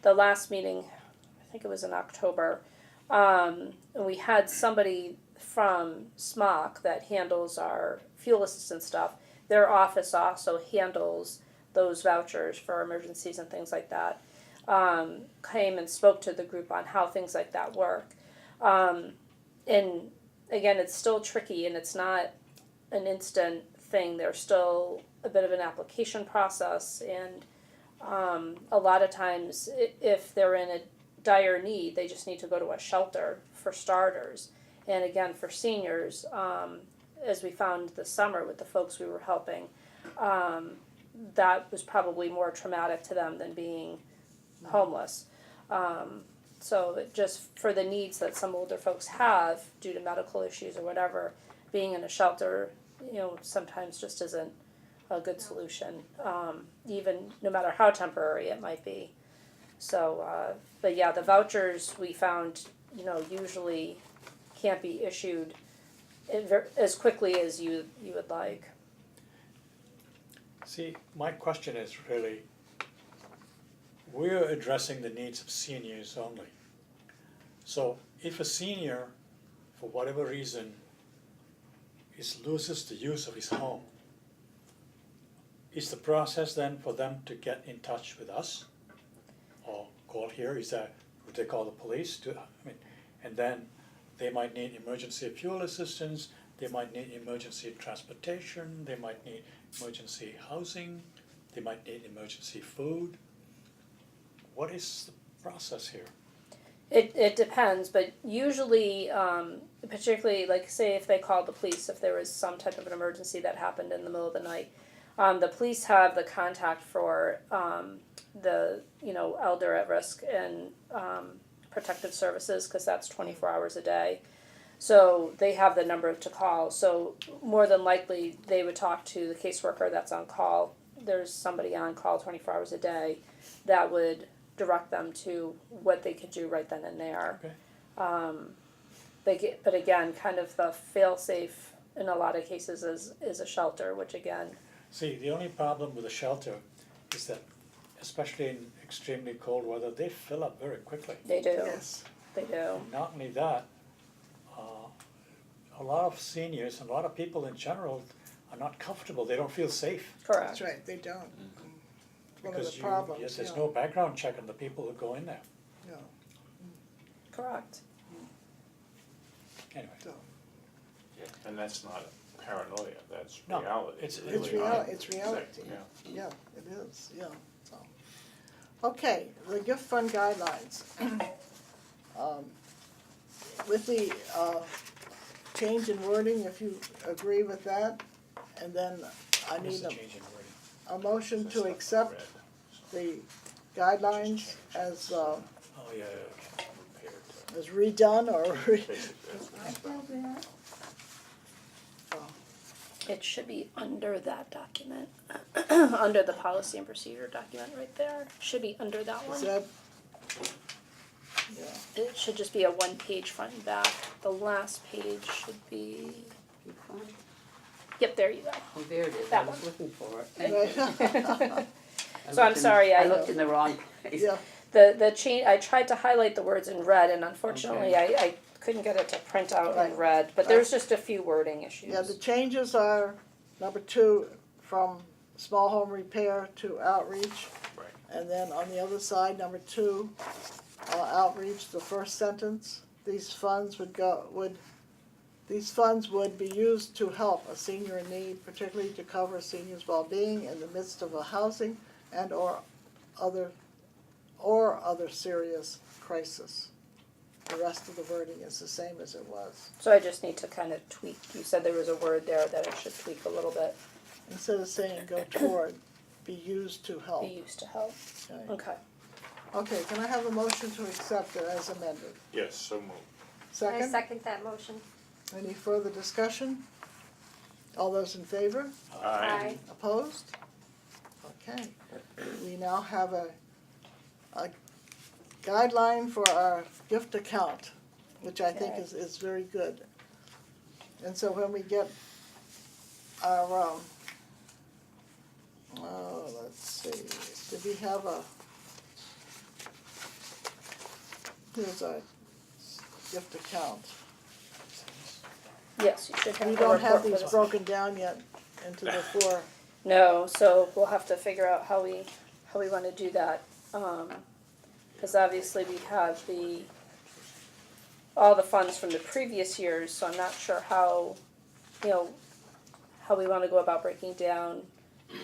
the last meeting, I think it was in October, and we had somebody from SMOC that handles our fuel assistance stuff. Their office also handles those vouchers for emergencies and things like that. Came and spoke to the group on how things like that work. And again, it's still tricky, and it's not an instant thing. There's still a bit of an application process, and a lot of times if they're in a dire need, they just need to go to a shelter for starters. And again, for seniors, as we found this summer with the folks we were helping, that was probably more traumatic to them than being homeless. So it just for the needs that some older folks have due to medical issues or whatever, being in a shelter, sometimes just isn't a good solution, even no matter how temporary it might be. So, but yeah, the vouchers we found, usually can't be issued as quickly as you would like. See, my question is really, we're addressing the needs of seniors only. So if a senior, for whatever reason, loses the use of his home, is the process then for them to get in touch with us? Or call here, would they call the police? And then they might need emergency fuel assistance, they might need emergency transportation, they might need emergency housing, they might need emergency food. What is the process here? It depends, but usually, particularly like say if they called the police, if there was some type of an emergency that happened in the middle of the night, the police have the contact for the elder at risk and protective services, because that's 24 hours a day. So they have the number to call. So more than likely they would talk to the caseworker that's on call. There's somebody on call 24 hours a day that would direct them to what they could do right then and there. Okay. But again, kind of the fail-safe in a lot of cases is a shelter, which again, See, the only problem with a shelter is that, especially in extremely cold weather, they fill up very quickly. they do. yes, They do. Not only that, a lot of seniors and a lot of people in general are not comfortable, they don't feel safe. Correct. that's right, they don't. It's one of Because the problems, yes, there's yeah, no background check on the people who go in there. yeah, Correct. Anyway, so, Yeah, and that's not paranoia, that's No, reality. it's really it's reality, Yeah. yeah, it is, yeah, so. Okay, the gift fund guidelines. With the, change in wording, if you agree with that, and then I what is need the change in wording? a motion That's to not accept red, the guidelines as, Oh, yeah, okay. compared to- as redone or Basically, that's not- It should be under that document, under the policy and procedure document right there. Should be under that is one. that? Yeah, It should just be a one-page front and back. The last page should be. You find- Yep, there you go. Oh, there it is, I That was one. looking for it. right, I So I'm looked in- sorry, I I- looked in the wrong place. yeah, The change. I tried to highlight the words in red, and unfortunately, I couldn't get it to print out Right. in red. But there's just a few wording issues. yeah, the changes are, number 2, from small home repair to outreach. Right. And then on the other side, number 2, outreach, the first sentence, these funds would be used to help a senior in need, particularly to cover a senior's well-being in the midst of a housing and or other serious crisis. The rest of the wording is the same as it was. So I just need to kind of tweak. You said there was a word there that I should tweak a little bit. Instead of saying go toward, be used to help. be used to help. Okay. Okay. Okay, can I have a motion to accept it as amended? Yes, so moved. I Second, second that motion. any further discussion? All those in favor? Aye. Opposed? Okay, we now have a guideline for our gift account, which I think Okay. is very good. And so when we get our, let's see, did we have here's our gift account. Yes, you should have We a don't report have for these this. broken down yet into the four. No, so we'll have to figure out how we wanna do that. Cause obviously we have all the funds from the previous years, so I'm not sure how, how we wanna go about breaking down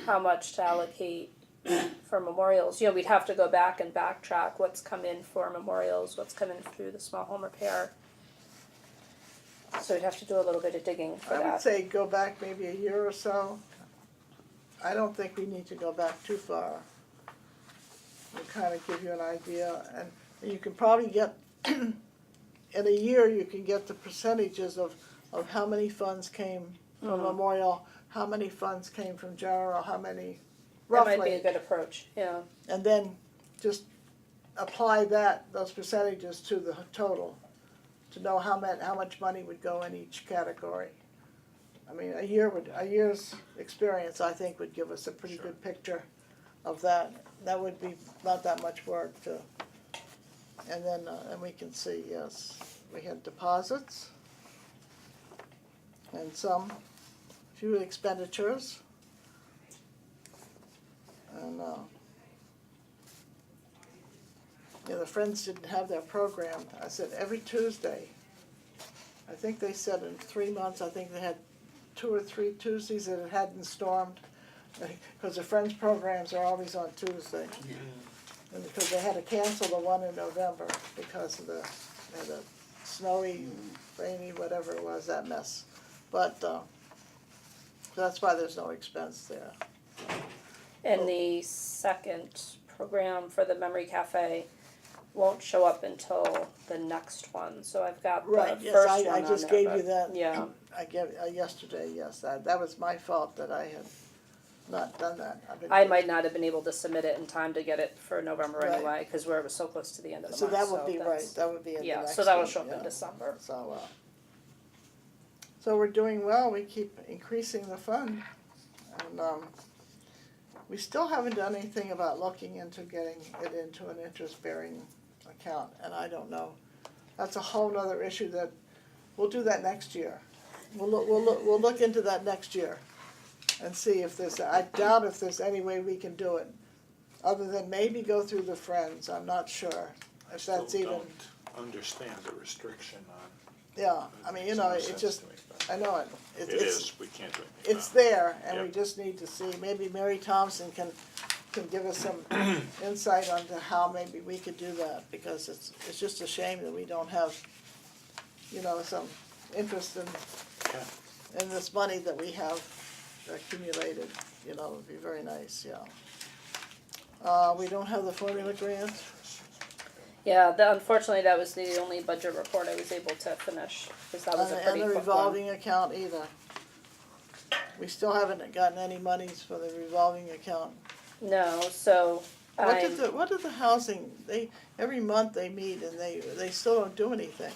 how much to allocate for memorials. We'd have to go back and backtrack what's come in for memorials, what's come in through the small home repair. So we'd have to do a little bit of digging for I would that. say go back maybe a year or so. I don't think we need to go back too far. We'll kind of give you an idea, and you can probably get, in a year, you can get the percentages of how many funds came from memorial, how many funds came from general, how many, That might be a roughly. good approach, yeah. And then just apply those percentages to the total, to know how much money would go in each category. I mean, a year's experience, I think, would give us a pretty good picture of that. That would be not that much work to, and then, and we can see, yes, we had deposits and few expenditures. And, the Friends didn't have their program. I said every Tuesday. I think they said in 3 months, I think they had 2 or 3 Tuesdays that it hadn't stormed. Because the Friends programs are always on Tuesday. And because they had to cancel the one in November because of the snowy, rainy, whatever it was, that mess. But, that's why there's no expense there. And the second program for the Memory Cafe won't show up until the next one, so I've got the Right, first yes, one I on just there, gave you but- that. Yeah, I gave, yesterday, yes, that was my fault that I had not done that. I've been- I might not have been able to submit it in time to get it for November Right. anyway, cause it was so close to the end of the So month, that would be right, that's- that would be in the Yeah, next so that will one, show up in yeah. December. So we're doing well, we keep increasing the fund. And, we still haven't done anything about looking into getting it into an interest-bearing account, and I don't know. That's a whole nother issue that, we'll do that next year. We'll look into that next year and see if I doubt if there's any way we can do it, other than maybe go through the Friends, I'm not sure if that's Still even, don't understand the restriction on. yeah, I mean, Makes no it's sense just, to me, but I know it. It It's- is, we can't do anything It's about it. there, and we Yep. just need to see, maybe Mary Thompson can give us some insight onto how maybe we could do that, because it's just a shame that we don't have, some interest Yeah. in this money that we have accumulated, it would be very nice, yeah. We don't have the formula grant, Yeah, unfortunately, that was the only budget report I was able to finish, cause that was a pretty and the quick one. revolving account either. We still haven't gotten any monies for the revolving account. No, so What did the housing, every month they meet and they still don't do anything,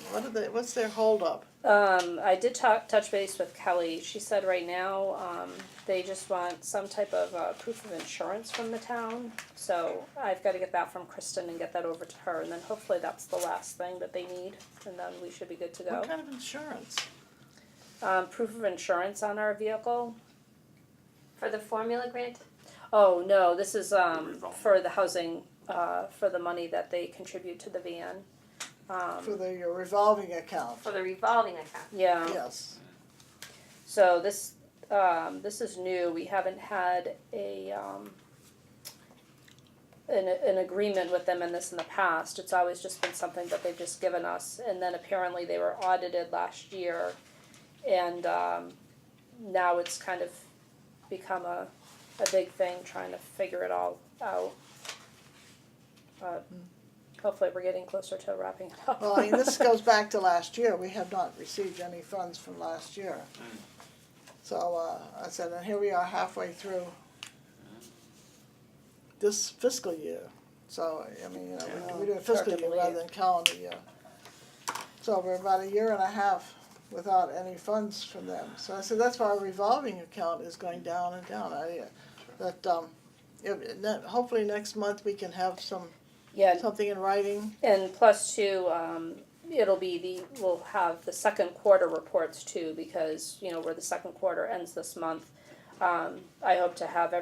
what's their holdup? I did touch base with Kelly. She said right now, they just want some type of proof of insurance from the town. So I've gotta get that from Kristen and get that over to her, and then hopefully that's the last thing that they need, and then we should be good to go. What kind of insurance? Proof of insurance on our vehicle. For the formula grant? Oh, no, this is, revolving. for the housing, for the money that they contribute to the van. For the revolving account, For the revolving account? Yeah. yes. So this is new. We haven't had an agreement with them in this in the past. It's always just been something that they've just given us. And then apparently they were audited last year, and now it's kind of become a big thing trying to figure it all out. But hopefully we're getting closer to wrapping it up. Well, I mean, this goes back to last year, we have not received any funds from last year. So, I said, and here we are halfway through this fiscal year. So, I mean, you know, we're doing fiscal Hard to year rather believe. than calendar year. So we're about a year and a half without any funds from them. So I said, that's why our revolving account is going down and down. Hopefully next month we can have Yeah, something in writing. and plus two, it'll be we'll have the second quarter reports too, because, you know, where the second quarter ends this month. I hope to have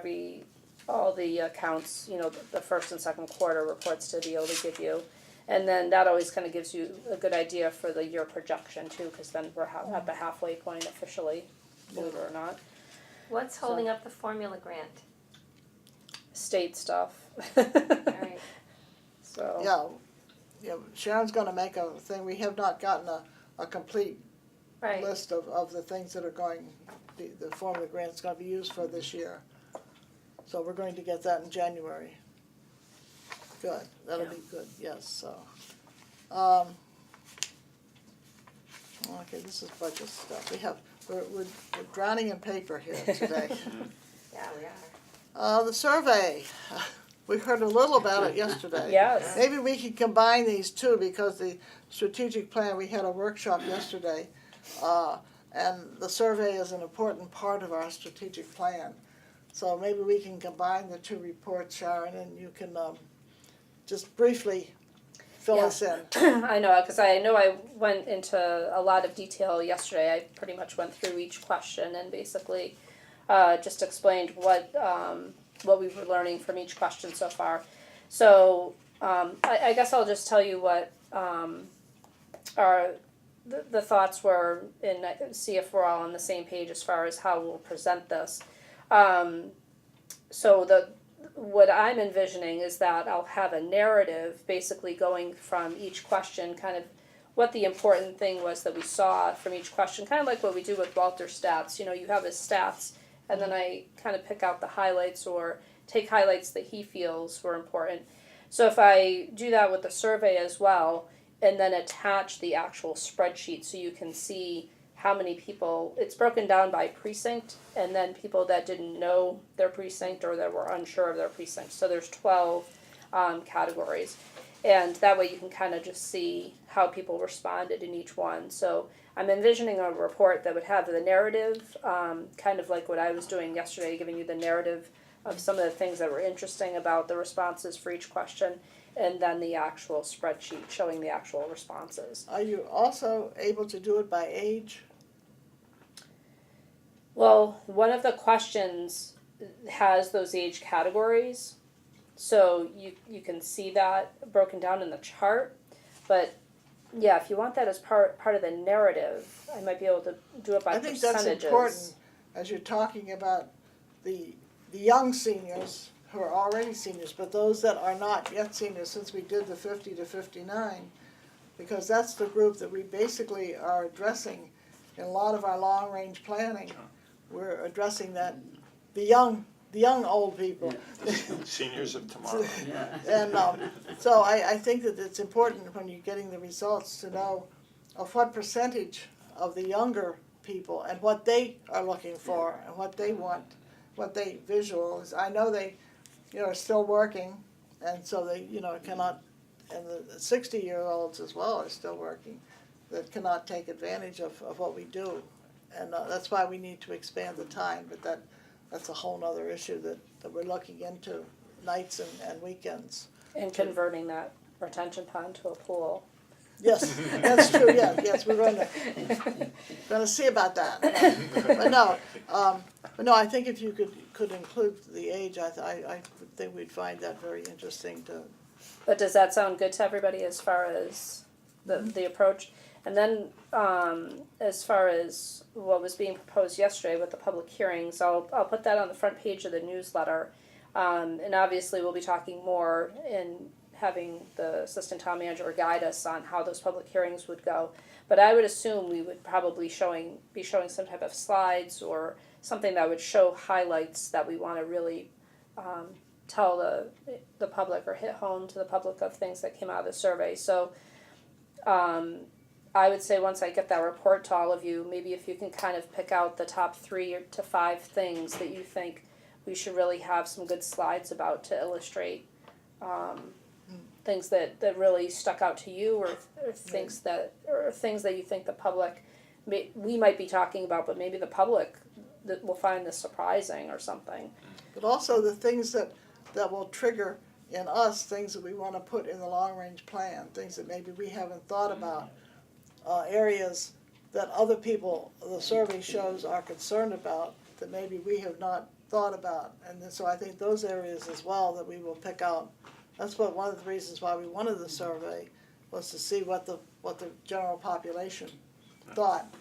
all the accounts, you know, the first and second quarter reports to be able to give you. And then that always kind of gives you a good idea for the year projection too, because then we're at the halfway point officially, believe it or not. What's holding up the formula grant? State stuff. Alright, So. Yeah, Sharon's gonna make a thing, we have not gotten a complete right, list of the things that are going, the formula grant's gonna be used for this year. So we're going to get that in January. Good, that'll be good, yes, so. Okay, this is budget stuff, we're drowning in paper here today. yeah, we are. The survey, we heard a little about it yesterday. Yes. Maybe we could combine these two, because the strategic plan, we had a workshop yesterday, and the survey is an important part of our strategic plan. So maybe we can combine the two reports, Sharon, and you can just briefly fill Yeah. us in. I know, because I know I went into a lot of detail yesterday. I pretty much went through each question and basically just explained what we were learning from each question so far. So I guess I'll just tell you what the thoughts were, and see if we're all on the same page as far as how we'll present this. So what I'm envisioning is that I'll have a narrative basically going from each question, kind of what the important thing was that we saw from each question, kind of like what we do with Walter's stats. You know, you have his stats, and then I kind of pick out the highlights or take highlights that he feels were important. So if I do that with the survey as well, and then attach the actual spreadsheet so you can see how many people, it's broken down by precinct, and then people that didn't know their precinct or that were unsure of their precinct. So there's 12 categories. And that way you can kind of just see how people responded in each one. So I'm envisioning a report that would have the narrative, kind of like what I was doing yesterday, giving you the narrative of some of the things that were interesting about the responses for each question, and then the actual spreadsheet showing the actual responses. Are you also able to do it by age? Well, one of the questions has those age categories, so you can see that broken down in the chart. But yeah, if you want that as part of the narrative, I might be able to do it by I think percentages. that's important, as you're talking about the young seniors who are already seniors, but those that are not yet seniors, since we did the 50 to 59, because that's the group that we basically are addressing in a lot of our long-range planning. We're addressing that, the young old people. Seniors of tomorrow. Yeah. And so I think that it's important when you're getting the results to know of what percentage of the younger people and what they are looking for and what they want, what they visualize. I know they, are still working, and so they, cannot, and the 60-year-olds as well are still working, that cannot take advantage of what we do. And that's why we need to expand the time, but that's a whole nother issue that we're looking into, nights and weekends. And converting that retention pond to a pool. Yes, that's true, yes, we're going to see about that. But no, I think if you could include the age, I think we'd find that very interesting to. But does that sound good to everybody as far as the approach? And then as far as what was being proposed yesterday with the public hearings, I'll put that on the front page of the newsletter. And obviously we'll be talking more and having the assistant town manager guide us on how those public hearings would go. But I would assume we would probably be showing some type of slides or something that would show highlights that we wanna really, tell the public or hit home to the public of things that came out of the survey. So, I would say once I get that report to all of you, maybe if you can kind of pick out the top 3 to 5 things that you think we should really have some good slides about to illustrate, things that really stuck out to you, or things that you think the public we might be talking about, but maybe the public that will find this surprising or something. But also the things that will trigger in us things that we want to put in the long-range plan, things that maybe we haven't thought about, areas that other people, the survey shows, are concerned about that maybe we have not thought about. And then, so I think those areas as well that we will pick out. That's one of the reasons why we wanted the survey, was to see what the general population thought.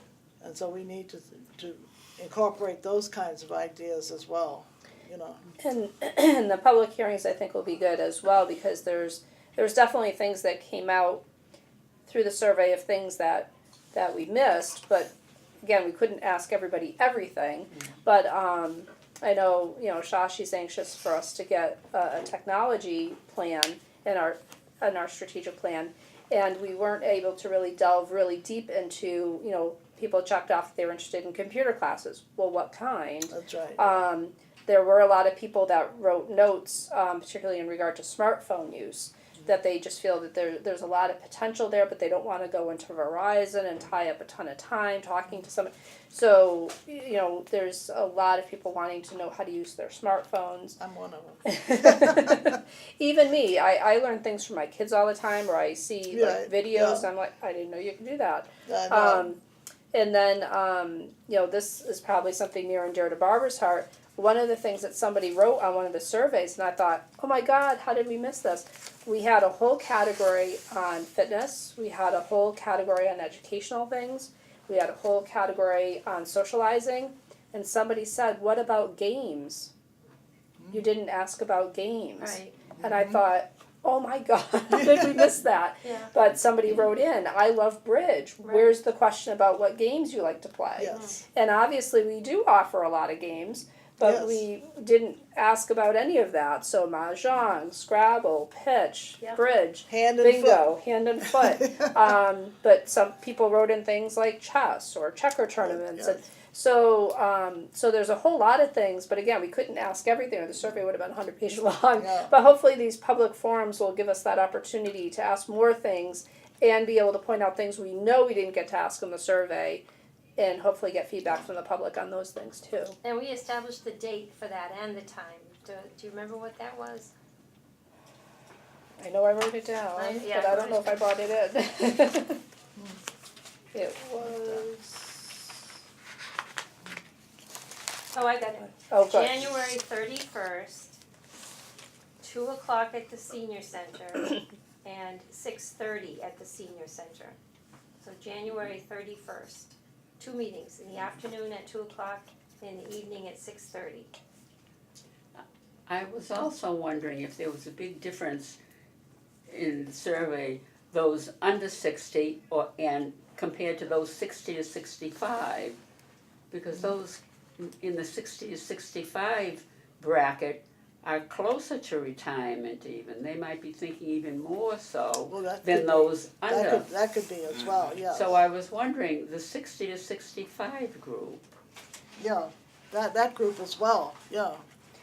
And so we need to incorporate those kinds of ideas as well, you know. And the public hearings, I think, will be good as well, because there's definitely things that came out through the survey of things that we missed, but again, we couldn't ask everybody everything. But I know, Shashi's anxious for us to get a technology plan in our strategic plan, and we weren't able to really delve really deep into, people checked off that they were interested in computer classes. Well, what kind? That's right. There were a lot of people that wrote notes, particularly in regard to smartphone use, that they just feel that there's a lot of potential there, but they don't want to go into Verizon and tie up a ton of time talking to someone. So, there's a lot of people wanting to know how to use their smartphones. I'm one of them. Even me, I learn things from my kids all the time, or I see Right, videos, yeah. I'm like, I didn't know you could do that. I know. And then, this is probably something near and dear to Barbara's heart. One of the things that somebody wrote on one of the surveys, and I thought, oh my God, how did we miss this? We had a whole category on fitness. We had a whole category on educational things. We had a whole category on socializing. And somebody said, what about games? You didn't ask about games. Right. And I thought, oh my God, how did we miss that? Yeah. But somebody wrote in, I love bridge. Right. Where's the question about what games you like to play? Yes. And obviously we do offer a lot of games, but Yes. we didn't ask about any of that. So Mahjong, Scrabble, pitch, Yep. bridge, Hand and bingo, hand and foot. But some people wrote in things like chess or checker tournaments. Yes. And so there's a whole lot of things, but again, we couldn't ask everything, or the survey would have been 100 pages long. Yeah. But hopefully these public forums will give us that opportunity to ask more things and be able to point out things we know we didn't get to ask in the survey, and hopefully get feedback from the public on those things too. And we established the date for that and the time. Do you remember what that was? I know I wrote it down, Yeah, but I don't know if I brought it in. It was, Oh, I got it. oh good. January 31st, 2 o'clock at the senior center and 6:30 at the senior center. So January 31st, 2 meetings, in the afternoon at 2 o'clock, in the evening at 6:30. I was also wondering if there was a big difference in the survey, those under 60 and compared to those 60 to 65, because those in the 60 to 65 bracket are closer to retirement even. They might be thinking even more so Well, that than could those be. under. That could be as well, yeah. So I was wondering, the 60 to 65 group, Yeah, that group as well, yeah.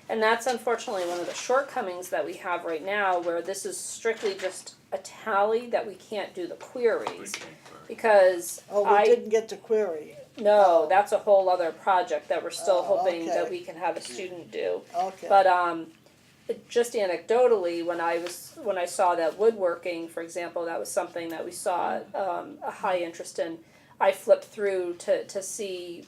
And that's unfortunately one of the shortcomings that we have right now, where this is strictly just a tally that we can't do the queries. Because Oh, we didn't get to query, no, that's a whole other project that we're still Oh, hoping that okay. we can have a student do. okay. But just anecdotally, when I saw that woodworking, for example, that was something that we saw a high interest in. I flipped through to see,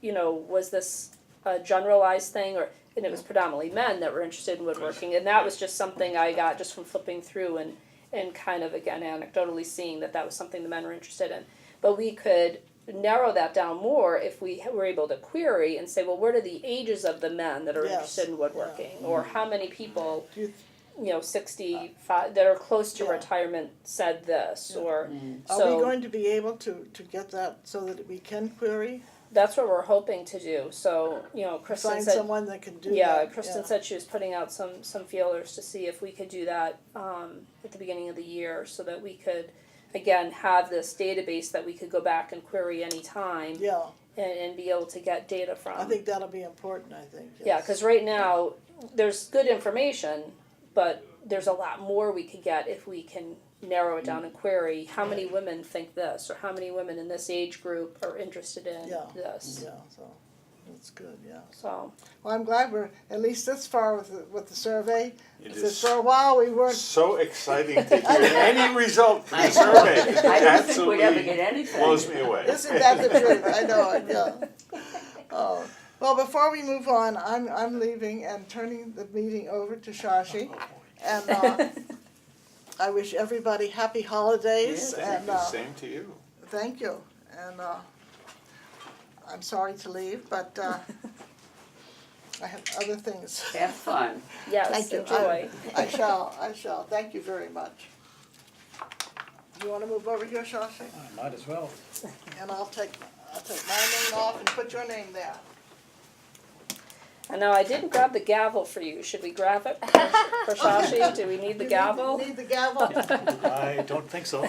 was this a generalized thing, and it was predominantly men that were interested in woodworking, and that was just something I got just from flipping through and kind of again anecdotally seeing that was something the men were interested in. But we could narrow that down more if we were able to query and say, well, what are the ages of the men that are Yes, interested in woodworking, or how many people, Do you- 65 that are close to Yeah. retirement said this, or Are so. we going to be able to get that so that we can query? that's what we're hoping to do, so, you know, Kristen Find said. someone that can do that. Yeah, Kristen said she was putting out some feelers to see if we could do that, at the beginning of the year, so that we could, again, have this database that we could go back and query anytime Yeah, and be able to get data from. I think that'll be important, I think, yes. Yeah, cause right now, there's good information, but there's a lot more we could get if we can narrow it down and query, how many women think this, or how many women in this age group are interested in Yeah. this, Yeah, so, that's good, yeah. so. Well, I'm glad we're at least this far with the survey. It Because is for a while, we weren't, so exciting to hear any result from I the survey. It I don't think we'd ever absolutely get anything. blows me away. isn't that the truth? I know it, yeah. Oh, well, before we move on, I'm leaving and turning the meeting over to Shashi. And I wish everybody happy holidays and Same to you. thank you. And I'm sorry to leave, but I have other things. Have fun. Yes, Thank you. enjoy. I shall. Thank you very much. You wanna move over here, Shashi? I might as well. And I'll take my name off and put your name there. And now I didn't grab the gavel for you. Should we grab it for Shashi? Do we need the gavel? Need the gavel? I don't think so.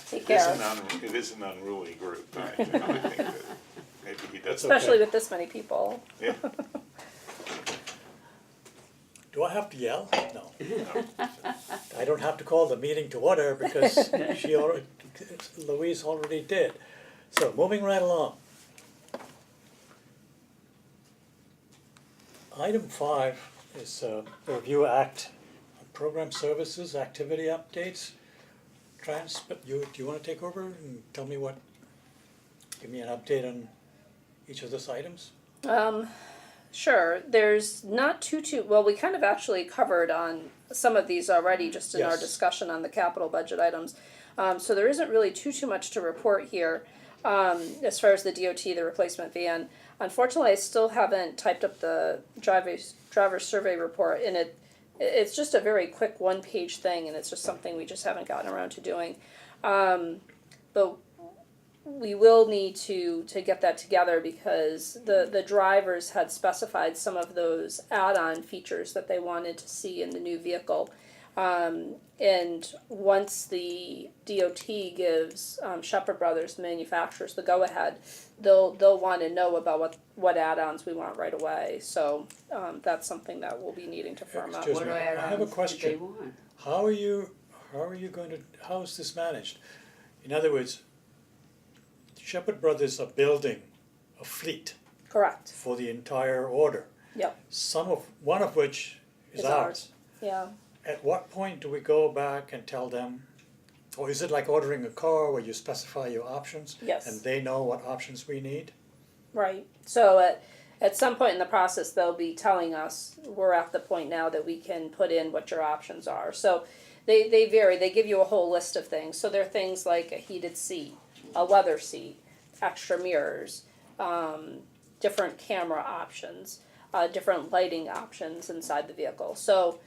Take It is care. it is an unruly group. I think that maybe he does. okay. Especially with this many people. Yeah. Do I have to yell? No. I don't have to call the meeting to order because Louise already did. So moving right along. Item 5 is review act program services, activity updates. Do you want to take over and tell me give me an update on each of those items? Sure. There's not too well, we kind of actually covered on some of these already just in our Yes. discussion on the capital budget items. So there isn't really too much to report here. As far as the DOT, the replacement van. Unfortunately, I still haven't typed up the driver survey report, and it's just a very quick one-page thing, and it's just something we just haven't gotten around to doing. But we will need to get that together because the drivers had specified some of those add-on features that they wanted to see in the new vehicle. And once the DOT gives Shepherd Brothers, the manufacturers, the go-ahead, they'll want to know about what add-ons we want right away. So that's something that we'll be needing to firm up. Excuse What me, I have a add-ons did question. they want? How are you going to, how is this managed? In other words, Shepherd Brothers are building a fleet Correct. for the entire order. Yep. One of which is Is ours. Yeah. At what point do we go back and tell them, or is it like ordering a car where you specify your options? Yes. And they know what options we need? Right. So at some point in the process, they'll be telling us we're at the point now that we can put in what your options are. So they vary. They give you a whole list of things. So there are things like a heated seat, a leather seat, extra mirrors, different camera options, different lighting options inside the vehicle. So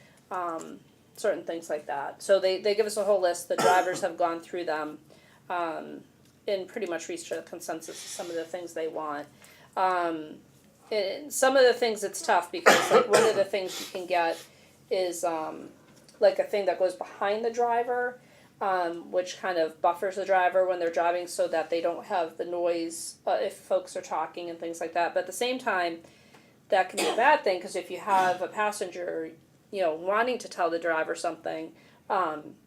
certain things like that. So they give us a whole list. The drivers have gone through them and pretty much reached a consensus of some of the things they want. And some of the things it's tough because like one of the things you can get is like a thing that goes behind the driver, which kind of buffers the driver when they're driving so that they don't have the noise if folks are talking and things like that. But at the same time, that can be a bad thing because if you have a passenger, wanting to tell the driver something,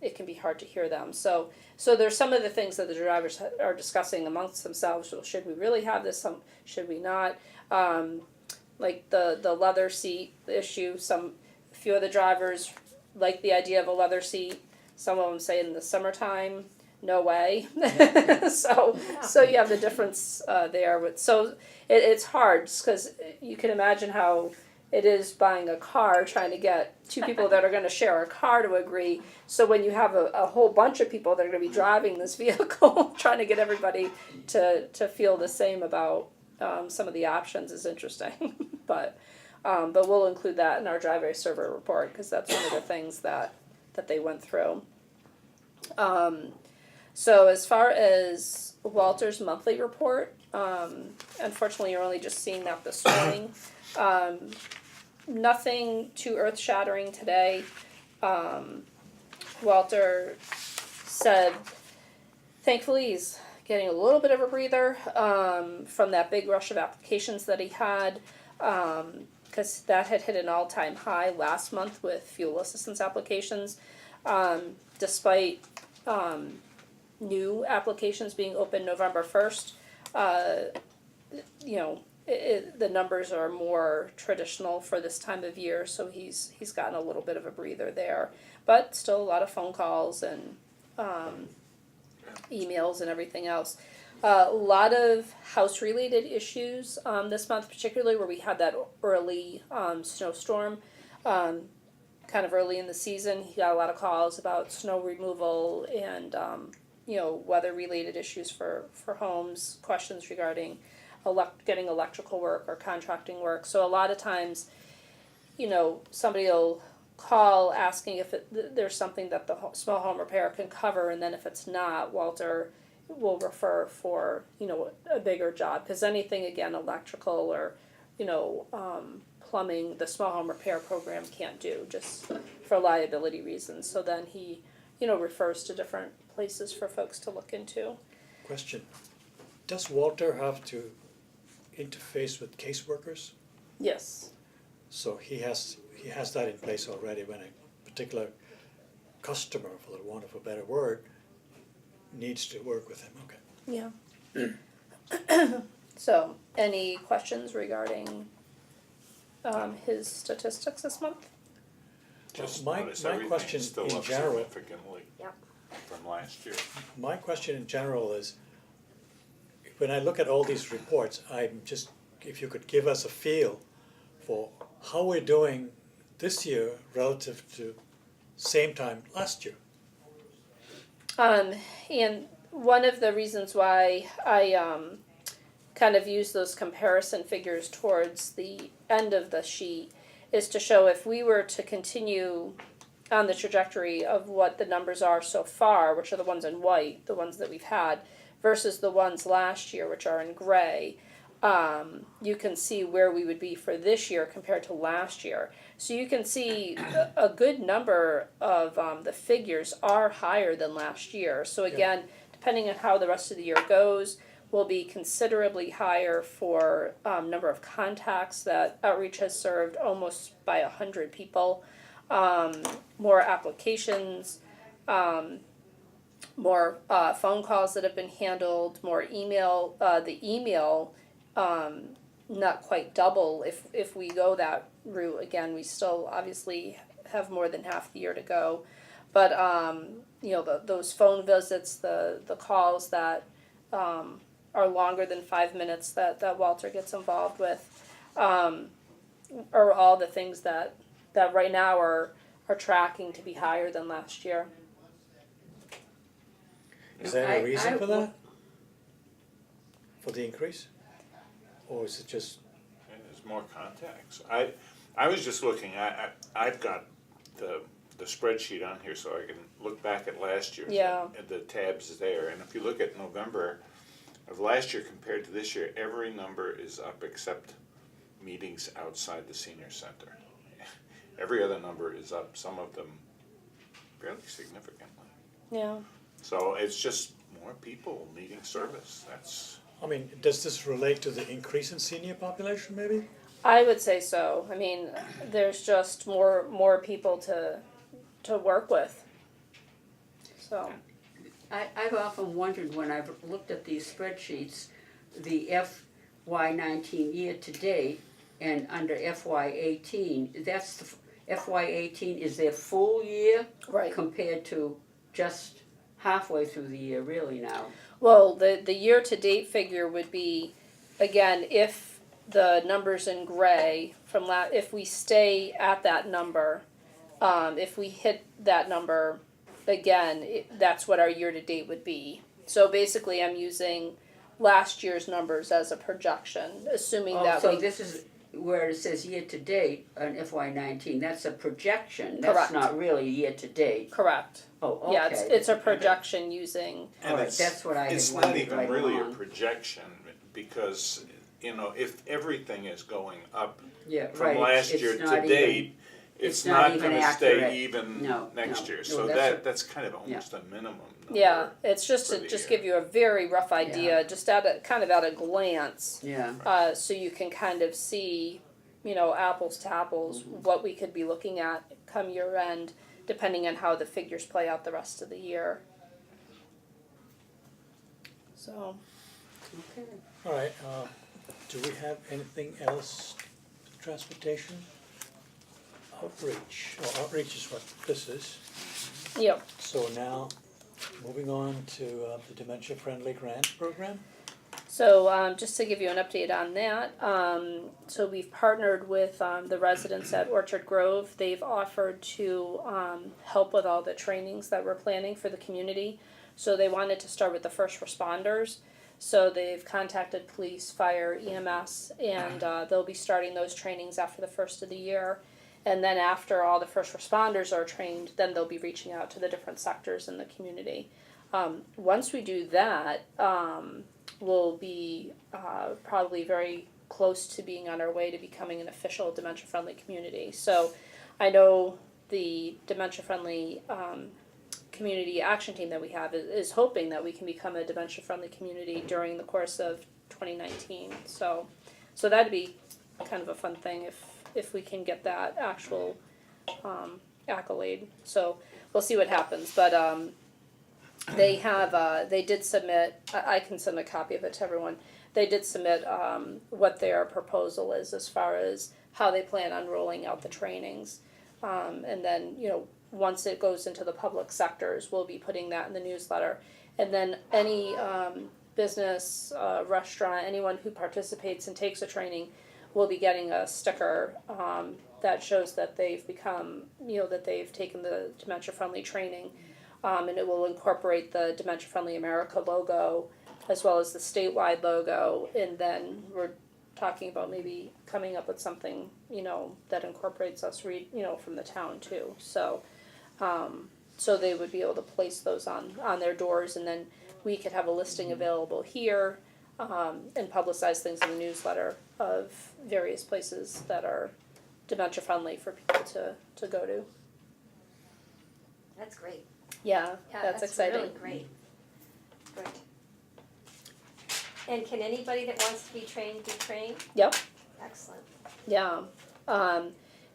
it can be hard to hear them. So there's some of the things that the drivers are discussing amongst themselves. So should we really have this? Should we not? Like the leather seat issue. A few of the drivers like the idea of a leather seat. Some of them say in the summertime, no way. So you have the difference there. It's hard because you can imagine how it is buying a car, trying to get two people that are going to share a car to agree. So when you have a whole bunch of people that are going to be driving this vehicle, trying to get everybody to feel the same about some of the options is interesting. But we'll include that in our driver survey report because that's one of the things that they went through. So as far as Walter's monthly report, unfortunately, you're only just seeing that this morning. Nothing too earth-shattering today. Walter said, thankfully, he's getting a little bit of a breather from that big rush of applications that he had, because that had hit an all-time high last month with fuel assistance applications. Despite new applications being open November 1st, the numbers are more traditional for this time of year, so he's gotten a little bit of a breather there. But still a lot of phone calls and emails and everything else. A lot of house-related issues this month, particularly where we had that early snowstorm, kind of early in the season. He got a lot of calls about snow removal and weather-related issues for homes, questions regarding getting electrical work or contracting work. So a lot of times, somebody will call asking if there's something that the small home repair can cover, and then if it's not, Walter will refer for a bigger job, because anything again electrical or plumbing, the small home repair program can't do, just for liability reasons. So then he refers to different places for folks to look into. Question, does Walter have to interface with caseworkers? Yes. So he has that in place already when a particular customer, for the want of a better word, needs to work with him, okay. Yeah. So, any questions regarding his statistics this month? Just My notice question everything's still in up general- significantly Yep. from last year. My question in general is, when I look at all these reports, if you could give us a feel for how we're doing this year relative to same time last year. And one of the reasons why I kind of use those comparison figures towards the end of the sheet is to show if we were to continue on the trajectory of what the numbers are so far, which are the ones in white, the ones that we've had, versus the ones last year, which are in gray, you can see where we would be for this year compared to last year. So you can see a good number of the figures are higher than last year. So again, depending on how the rest of the year goes, will be considerably higher for number of contacts that Outreach has served, almost by 100 people, more applications, more phone calls that have been handled, more email. The email, not quite double if we go that route. Again, we still obviously have more than half the year to go, but those phone visits, the calls that are longer than 5 minutes that Walter gets involved with, are all the things that right now are tracking to be higher than last year. Is there any reason I- for that? For the increase? Or is it just, And there's more contacts. I was just looking, I've got the spreadsheet on here so I can look back at last year. Yeah. And the tabs is there, and if you look at November of last year compared to this year, every number is up except meetings outside the senior center. Every other number is up, some of them fairly significantly. Yeah. So it's just more people needing service, that's. does this relate to the increase in senior population maybe? I would say so. I mean, there's just more people to work with. So, I've often wondered when I've looked at these spreadsheets, the FY19 year to date and under FY18, that's the FY18 is their full year right. compared to just halfway through the year really now. Well, the year-to-date figure would be, again, if the numbers in gray from if we stay at that number, if we hit that number again, that's what our year-to-date would be. So basically, I'm using last year's numbers as a projection, assuming that So we. this is where it says year-to-date on FY19, that's a projection, Correct. that's not really year-to-date. Correct. Oh, okay. Yeah, it's a projection using, And Alright, that's what I had It's not wondered even right really a along. projection, because, you know, if everything is going up Yeah, from right, last it's year not to even- date, it's it's not not even gonna accurate. stay even No, next no, year, no, so that's that's kind of almost a minimum number. yeah, it's just for to the just year. give you a very rough idea, just at a, kind of at a glance. Yeah, So you can kind of see, you know, apples to apples, what we could be looking at come year end, depending on how the figures play out the rest of the year. So, okay. All right, do we have anything else? Transportation? Outreach, well, outreach is what this is. yep. So now, moving on to the Dementia Friendly Grant Program. So, just to give you an update on that, so we've partnered with the residents at Orchard Grove. They've offered to help with all the trainings that we're planning for the community. So they wanted to start with the first responders. So they've contacted police, fire, EMS, and they'll be starting those trainings after the first of the year. And then after all the first responders are trained, then they'll be reaching out to the different sectors in the community. Once we do that, we'll be probably very close to being on our way to becoming an official dementia-friendly community. So I know the dementia-friendly community action team that we have is hoping that we can become a dementia-friendly community during the course of 2019. So that'd be kind of a fun thing if we can get that actual accolade. So we'll see what happens, but they did submit, I can send a copy of it to everyone. They did submit what their proposal is as far as how they plan on rolling out the trainings. And then, you know, once it goes into the public sectors, we'll be putting that in the newsletter. And then any business, restaurant, anyone who participates and takes a training will be getting a sticker that shows that they've become, you know, that they've taken the dementia-friendly training. And it will incorporate the Dementia Friendly America logo as well as the statewide logo. And then we're talking about maybe coming up with something, you know, that incorporates us, you know, from the town too. So they would be able to place those on their doors, and then we could have a listing available here and publicize things in the newsletter of various places that are dementia friendly for people to go to. That's great. Yeah, Yeah, that's exciting. really great. Great. And can anybody that wants to be trained be trained? Yep. Excellent. Yeah.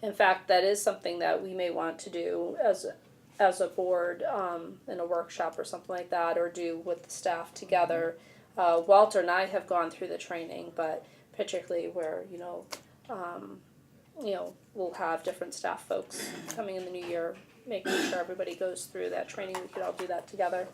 In fact, that is something that we may want to do as a board in a workshop or something like that, or do with the staff together. Walter and I have gone through the training, but particularly where we'll have different staff folks coming in the new year, making sure everybody goes through that training. We could all do that together.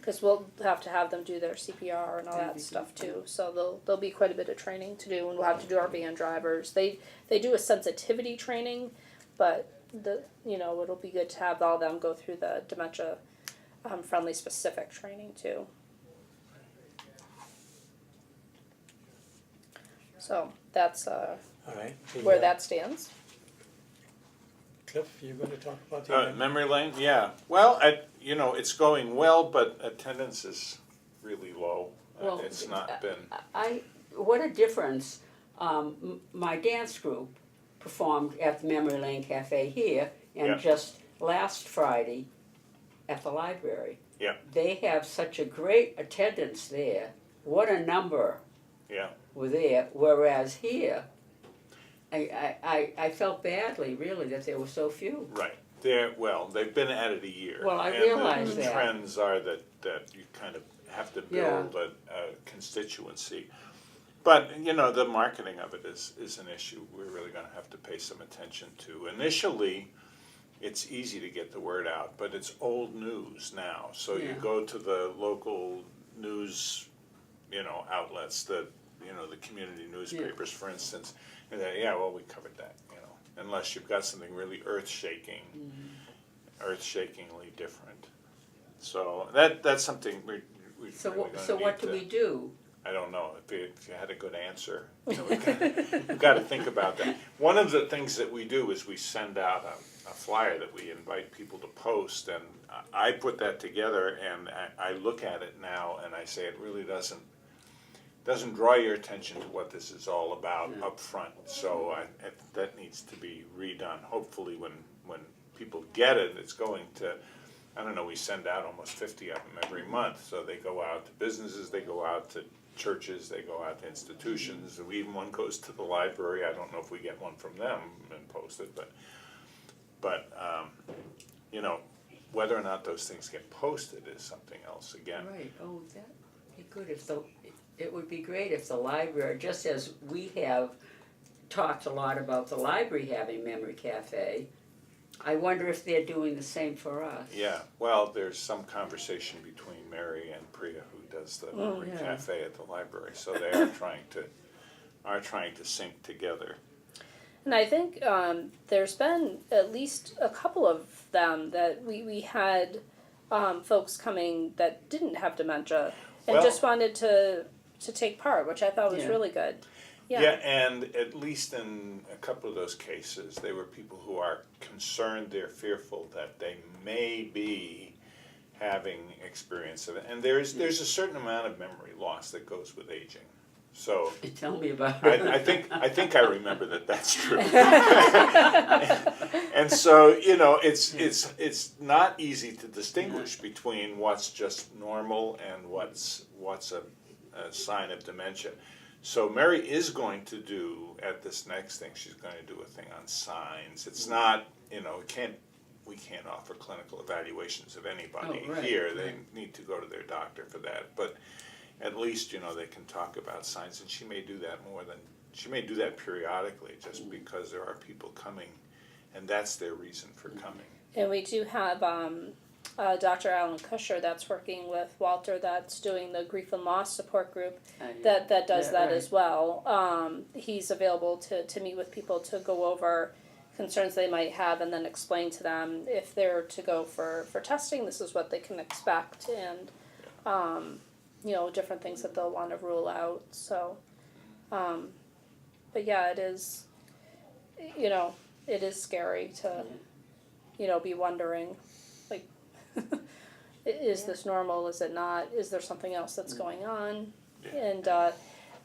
Because we'll have to have them do their CPR and all that stuff too. So there'll be quite a bit of training to do, and we'll have to do our van drivers. They do a sensitivity training, but it'll be good to have all of them go through the dementia friendly specific training too. So that's All right. where that stands. Cliff, you going to talk about the Memory lane, yeah. Well, it's going well, but attendance is really low. Well, It's not been. What a difference. My dance group performed at the Memory Lane Cafe here, and Yeah. just last Friday at the library. Yeah. They have such a great attendance there. What a number Yeah. were there, whereas here, I felt badly, really, that there were so few. Right. They've been at it a year. Well, I and realize the that. trends are that you kind of have to Yeah. build a constituency. But, the marketing of it is an issue we're really gonna have to pay some attention to. Initially, it's easy to get the word out, but it's old news now. So you Yeah. go to the local news, outlets, the community newspapers, for instance, and we covered that, unless you've got something really earth-shaking, earth-shakingly different. So that's something we're So really what, gonna so need what do to- we do? I don't know, if you had a good answer, you know, we've got to think about that. One of the things that we do is we send out a flyer that we invite people to post, and I put that together, and I look at it now, and I say it really doesn't draw your attention to what this is all about up front. So that needs to be redone. Hopefully when people get it, it's going to, I don't know, we send out almost 50 of them every month. So they go out to businesses, they go out to churches, they go out to institutions. Even one goes to the library. I don't know if we get one from them and post it, but you know, whether or not those things get posted is something else again. Right, oh, that'd be good it would be great if the library, just as we have talked a lot about the library having Memory Cafe, I wonder if they're doing the same for us. Yeah, well, there's some conversation between Mary and Priya, who does the Memory yeah. Cafe at the library, so they are trying to sync together. And I think there's been at least a couple of them that we had folks coming that didn't have dementia and Well- just wanted to take part, which I thought was Yeah. really good. Yeah, and at least in a couple of those cases, they were people who are concerned, they're fearful that they may be having experience of it. And there's a certain amount of memory loss that goes with aging. So Tell me about it. I think I remember that's true. And so, you know, it's not easy to distinguish between what's just normal and what's a sign of dementia. So Mary is going to do, at this next thing, she's going to do a thing on signs. It's not, you know, we can't offer clinical evaluations of anybody Oh, right, here. They right. need to go to their doctor for that. But at least, you know, they can talk about signs, and she may do that periodically, just because there are people coming, and that's their reason for coming. And we do have Dr. Alan Kusher that's working with Walter, that's doing the grief and loss support group that does Yeah, that right. as well. He's available to meet with people to go over concerns they might have and then explain to them if they're to go for testing, this is what they can expect, and you know, different things that they'll want to rule out. So, but yeah, it is, you know, it is scary to, you know, be wondering, like, is this normal? Is it not? Is there something else that's going on? Yeah. And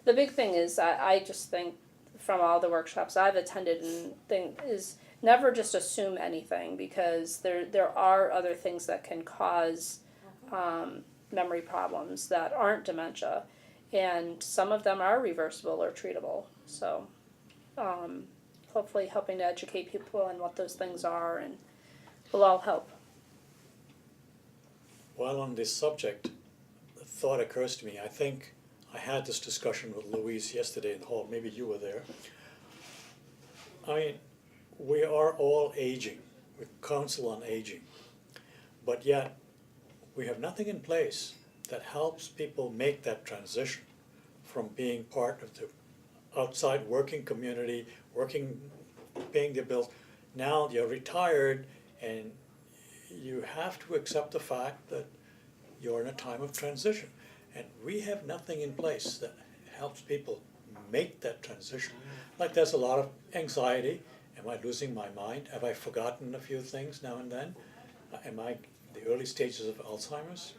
the big thing is, I just think from all the workshops I've attended and thing is never just assume anything, because there are other things that can cause memory problems that aren't dementia, and some of them are reversible or treatable. So hopefully helping to educate people on what those things are and will all help. While on this subject, a thought occurs to me. I think I had this discussion with Louise yesterday in the hall, maybe you were there. I mean, we are all aging, we counsel on aging, but yet we have nothing in place that helps people make that transition from being part of the outside working community, working, paying their bills. Now you're retired and you have to accept the fact that you're in a time of transition. And we have nothing in place that helps people make that transition. Like there's a lot of anxiety. Am I losing my mind? Have I forgotten a few things now and then? Am I the early stages of Alzheimer's?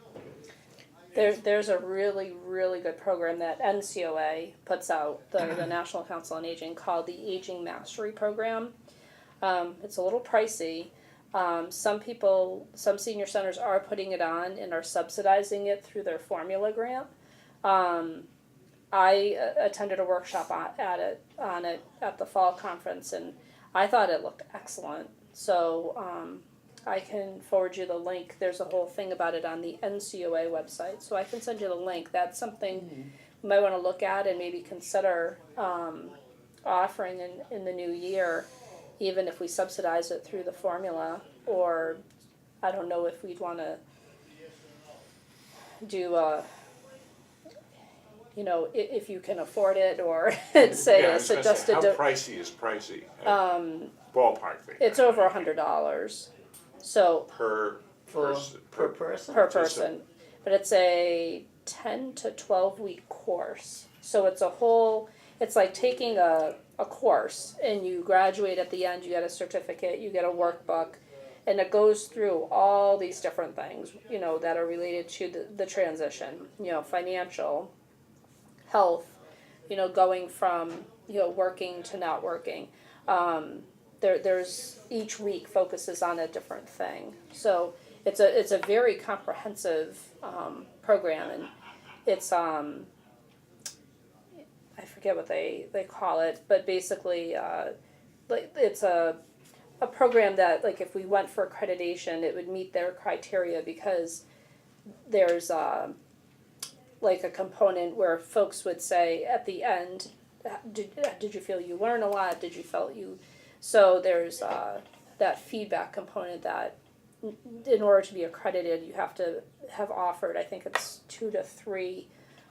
There's a really, really good program that NCOA puts out, the National Council on Aging, called the Aging Mastery Program. It's a little pricey. Some senior centers are putting it on and are subsidizing it through their formula grant. I attended a workshop on it at the fall conference, and I thought it looked excellent. So I can forward you the link. There's a whole thing about it on the NCOA website, so I can send you the link. That's something you might want to look at and maybe consider offering in the new year, even if we subsidize it through the formula. Or I don't know if we'd want to do you know, if you can afford it, or say Yeah, I a was gonna say, suggested. how pricey is pricey? Ballpark figure. It's over $100, so Per For, person. per person? per person, but it's a 10 to 12 week course. So it's a whole, it's like taking a course and you graduate at the end, you get a certificate, you get a workbook, and it goes through all these different things, you know, that are related to the transition, you know, financial, health, you know, going from, you know, working to not working. There's each week focuses on a different thing. So it's a very comprehensive program, and it's I forget what they call it, but basically like it's a program that, like, if we went for accreditation, it would meet their criteria, because there's like a component where folks would say at the end, did you feel you learned a lot? Did you felt you? So there's that feedback component that in order to be accredited, you have to have offered, I think it's 2 to 3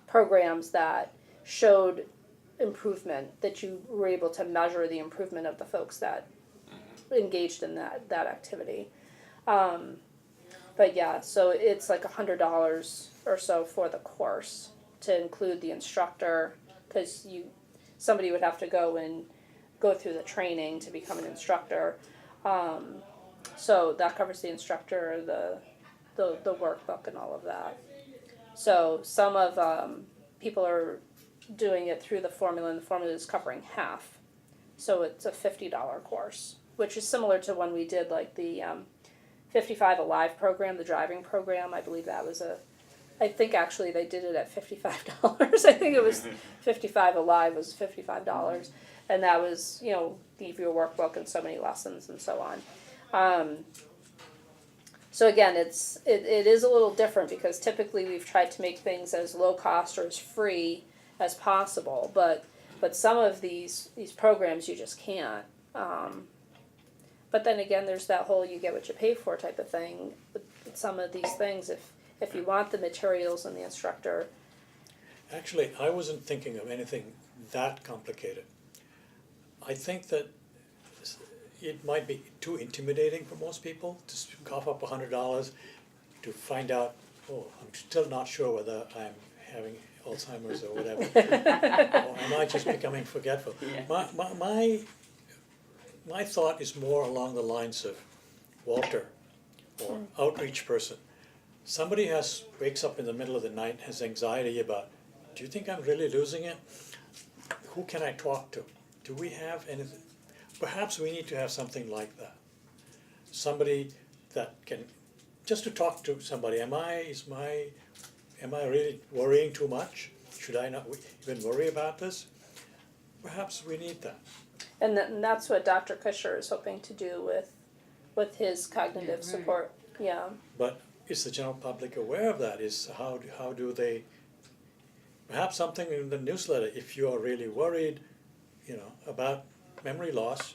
programs that showed improvement, that you were able to measure the improvement of the folks that engaged in that activity. But yeah, so it's like $100 or so for the course to include the instructor, because somebody would have to go through the training to become an instructor. So that covers the instructor, the workbook, and all of that. So some of people are doing it through the formula, and the formula is covering half. So it's a $50 course, which is similar to when we did like the 55 Alive program, the driving program. I believe that was I think actually they did it at $55. I think it was 55 Alive was $55. And that was, you know, give you a workbook and so many lessons and so on. So again, it is a little different, because typically we've tried to make things as low cost or as free as possible, but some of these programs you just can't. But then again, there's that whole you get what you pay for type of thing. With some of these things, if you want the materials and the instructor. Actually, I wasn't thinking of anything that complicated. I think that it might be too intimidating for most people to cough up $100 to find out, oh, I'm still not sure whether I'm having Alzheimer's or whatever. Or am I just becoming forgetful? Yeah. My thought is more along the lines of Walter, or outreach person. Somebody wakes up in the middle of the night, has anxiety about, do you think I'm really losing it? Who can I talk to? Do we have anything? Perhaps we need to have something like that. Somebody that can, just to talk to somebody, am I really worrying too much? Should I not even worry about this? Perhaps we need that. And that's what Dr. Kusher is hoping to do with his cognitive support. Yeah. But is the general public aware of that? How do they, perhaps something in the newsletter, if you are really worried, you know, about memory loss,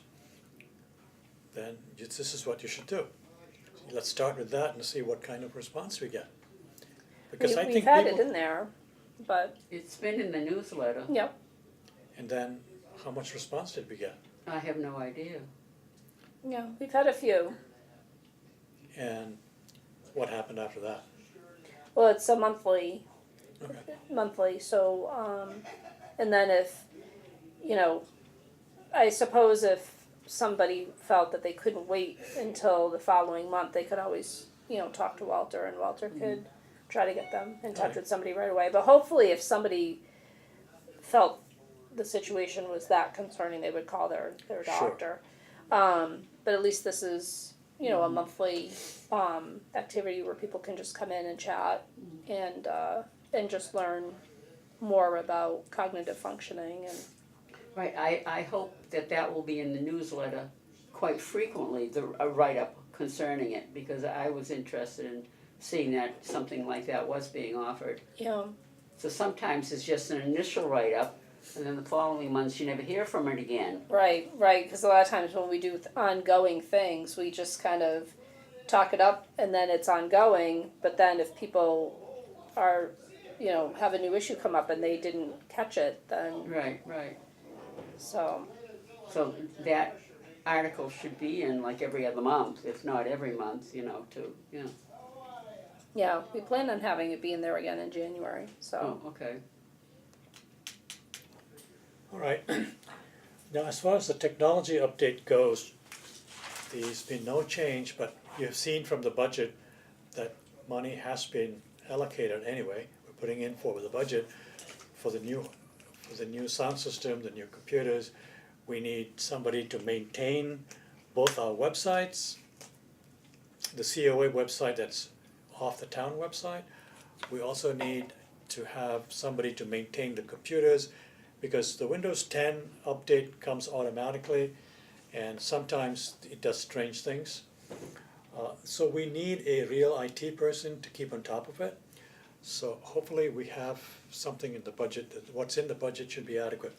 then this is what you should do. Let's start with that and see what kind of response we get. Because I think We've had people, it in there, but It's been in the newsletter. yep. and then how much response did we get? I have no idea. Yeah, we've had a few. And what happened after that? Well, it's a monthly, Okay. so, and then if, you know, I suppose if somebody felt that they couldn't wait until the following month, they could always, you know, talk to Walter, and Walter could try to get them in touch Right. with somebody right away. But hopefully if somebody felt the situation was that concerning, they would call their Sure. doctor. But at least this is, you know, a monthly activity where people can just come in and chat and just learn more about cognitive functioning. And Right, I hope that will be in the newsletter quite frequently, a write-up concerning it, because I was interested in seeing that something like that was being offered. you know, So sometimes it's just an initial write-up, and then the following months you never hear from it again. right, because a lot of times when we do ongoing things, we just kind of talk it up and then it's ongoing. But then if people are, you know, have a new issue come up and they didn't catch it, then Right. so. So that article should be in like every other month, if not every month, you know, Yeah, we plan on having it be in there again in January, so. Oh, okay. All right. Now, as far as the technology update goes, there's been no change, but you've seen from the budget that money has been allocated anyway. We're putting in for the budget for the new sound system, the new computers. We need somebody to maintain both our websites, the COA website that's off the town website. We also need to have somebody to maintain the computers, because the Windows 10 update comes automatically and sometimes it does strange things. So we need a real IT person to keep on top of it. So hopefully we have something in the budget, that what's in the budget should be adequate.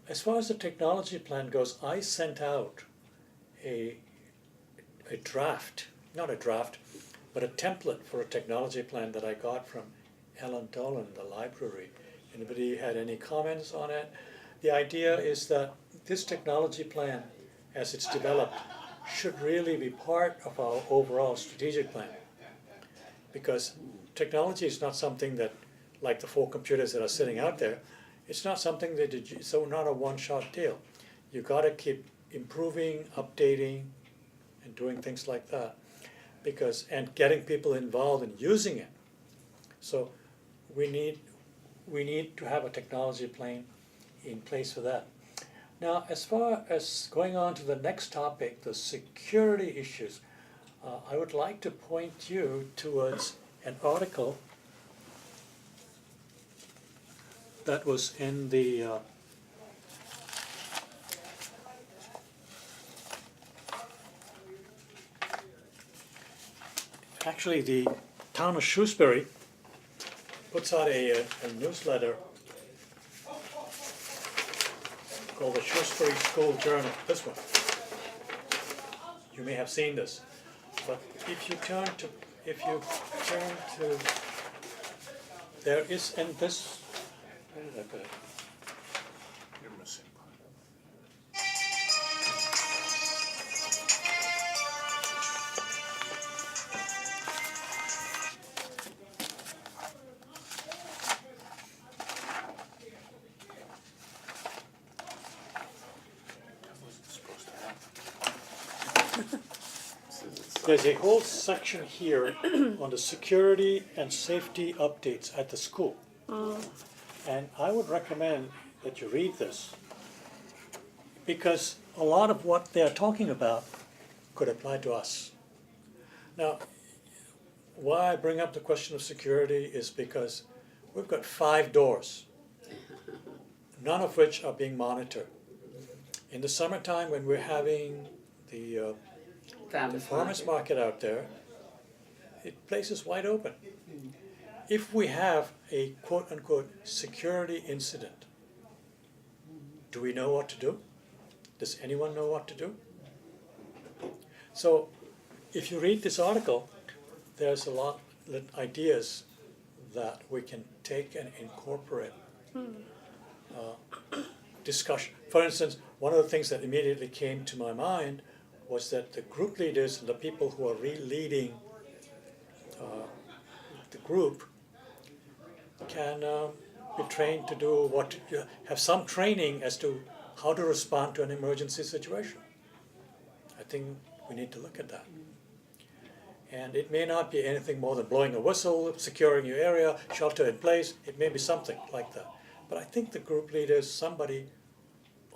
As far as the technology plan goes, I sent out a draft, not a draft, but a template for a technology plan that I got from Ellen Dolan, the library. Anybody had any comments on it? The idea is that this technology plan, as it's developed, should really be part of our overall strategic plan. Because technology is not something that, like the 4 computers that are sitting out there, it's not something that it's not a one-shot deal. You gotta keep improving, updating, and doing things like that. And getting people involved in using it. So we need to have a technology plan in place for that. Now, as far as going on to the next topic, the security issues, I would like to point you towards an article that was in the actually the town of Shrewsbury puts out a newsletter called the Shrewsbury School Journal, this one. You may have seen this, but if you turn to, there is in this, where did I put it? You're missing part. That wasn't supposed to happen. There's a whole section here on the security and safety updates at the school. And I would recommend that you read this, because a lot of what they're talking about could apply to us. Now, why I bring up the question of security is because we've got 5 doors, none of which are being monitored. In the summertime, when we're having the farmer's market out there, it place is wide open. If we have a quote-unquote security incident, do we know what to do? Does anyone know what to do? So if you read this article, there's a lot of ideas that we can take and incorporate. Discussion. For instance, one of the things that immediately came to my mind was that the group leaders and the people who are leading the group can be trained to do have some training as to how to respond to an emergency situation. I think we need to look at that. And it may not be anything more than blowing a whistle, securing your area, shelter in place. It may be something like that. But I think the group leaders, somebody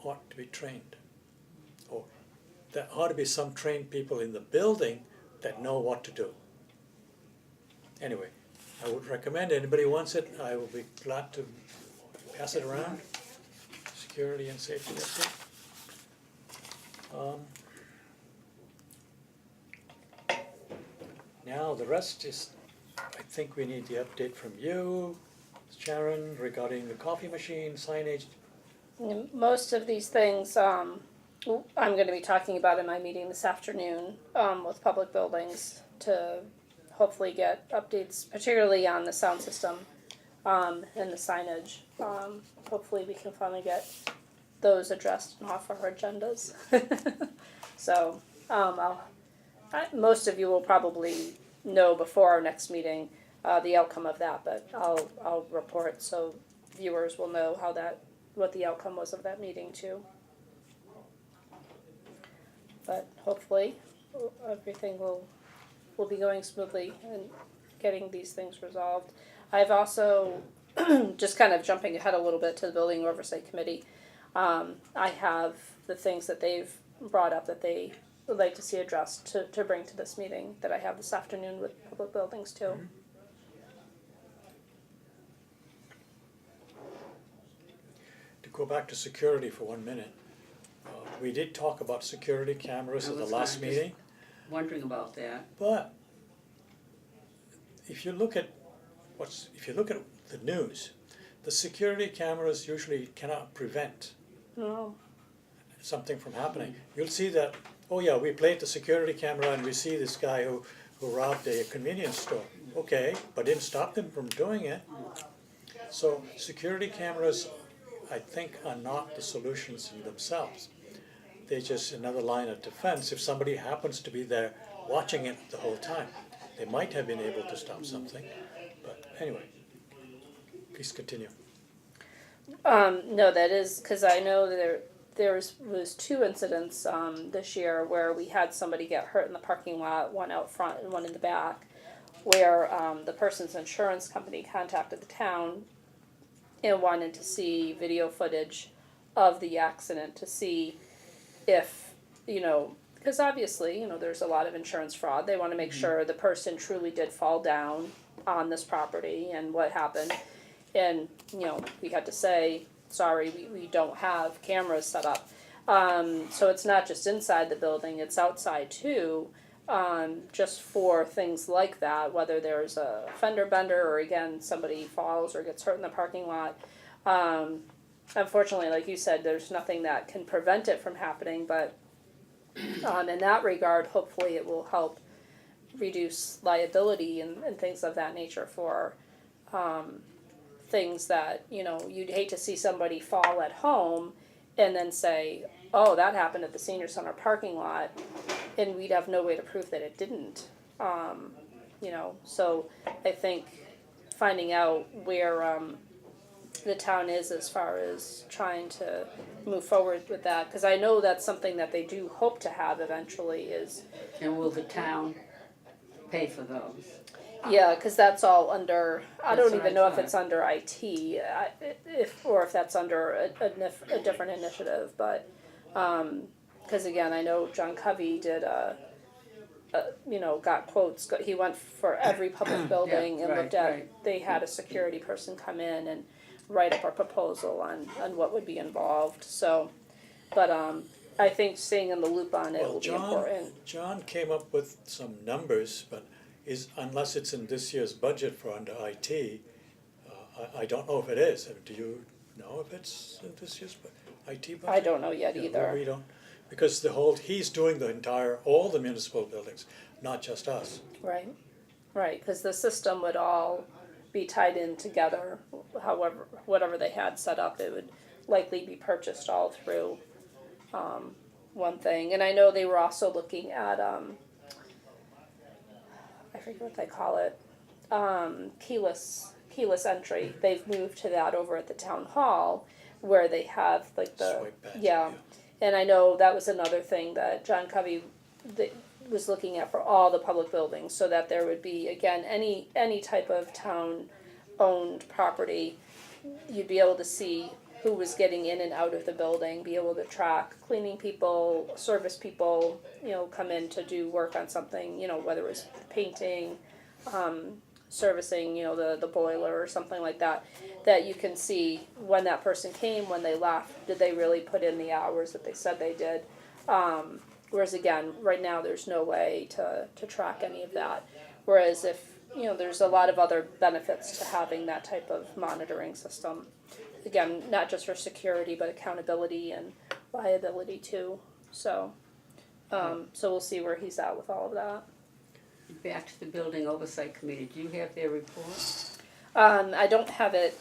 ought to be trained. Or there ought to be some trained people in the building that know what to do. Anyway, I would recommend anybody wants it, I will be glad to pass it around. Security and safety update. Now the rest is, I think we need the update from you, Sharon, regarding the coffee machine, signage. Most of these things, I'm gonna be talking about in my meeting this afternoon, with Public Buildings to hopefully get updates, particularly on the sound system, and the signage. Hopefully we can finally get those addressed and off our agendas. So, most of you will probably know before our next meeting, the outcome of that, but I'll report so viewers will know what the outcome was of that meeting too. But hopefully, everything will be going smoothly and getting these things resolved. I've also, just kind of jumping ahead a little bit to the Building Oversight Committee, I have the things that they've brought up that they would like to see addressed to bring to this meeting that I have this afternoon with Public Buildings too. To go back to security for 1 minute, we did talk about security cameras I at the was last just meeting, Wondering about that. but if you look at the news, the security cameras usually cannot prevent No. something from happening. You'll see that, oh yeah, we played the security camera and we see this guy who robbed a convenience store. Okay, but didn't stop them from doing it. So security cameras, I think, are not the solutions in themselves. They're just another line of defense. If somebody happens to be there watching it the whole time, they might have been able to stop something. But anyway, please continue. No, that is, cause I know there was 2 incidents, this year where we had somebody get hurt in the parking lot, one out front and one in the back, where, the person's insurance company contacted the town and wanted to see video footage of the accident to see if, because obviously, there's a lot of insurance fraud. They wanna make sure the person truly did fall down on this property and what happened. And, we had to say, sorry, we don't have cameras set up. So it's not just inside the building, it's outside too, just for things like that, whether there's a fender bender or again, somebody falls or gets hurt in the parking lot. Unfortunately, like you said, there's nothing that can prevent it from happening, but in that regard, hopefully it will help reduce liability and things of that nature for things that, you'd hate to see somebody fall at home and then say, oh, that happened at the senior center parking lot, and we'd have no way to prove that it didn't. So I think finding out where the town is as far as trying to move forward with that, because I know that's something that they do hope to have eventually is, And will the town pay for those? yeah, because that's all under, I That's don't what even I know if thought. it's under IT, or if that's under a different initiative, but, because again, I know John Covey did got quotes, he went for every public building and right, looked at, right. they had a security person come in and write up a proposal on what would be involved, so, but, I think staying in the loop on it Well, will be important. John came up with some numbers, but unless it's in this year's budget for under IT, I don't know if it is. Do you know if it's in this year's IT budget? I don't know yet Yeah, either. we don't, because he's doing all the municipal buildings, not just us. Right, because the system would all be tied in together, however, whatever they had set up, it would likely be purchased all through, one thing. And I know they were also looking at, I forget what they call it, keyless entry. They've moved to that over at the town hall, where they have like the, Swipe back, yeah. And I know that was another thing that John Covey was looking at for all the public buildings, so that there would be, again, any type of town-owned property, you'd be able to see who was getting in and out of the building, be able to track cleaning people, service people, come in to do work on something, whether it was painting, servicing, the boiler or something like that, that you can see when that person came, when they left, did they really put in the hours that they said they did? Whereas again, right now, there's no way to track any of that. Whereas if, there's a lot of other benefits to having that type of monitoring system. Again, not just for security, but accountability and liability too, so. So we'll see where he's at with all of that. Back to the Building Oversight Committee, do you have their report? I don't have it,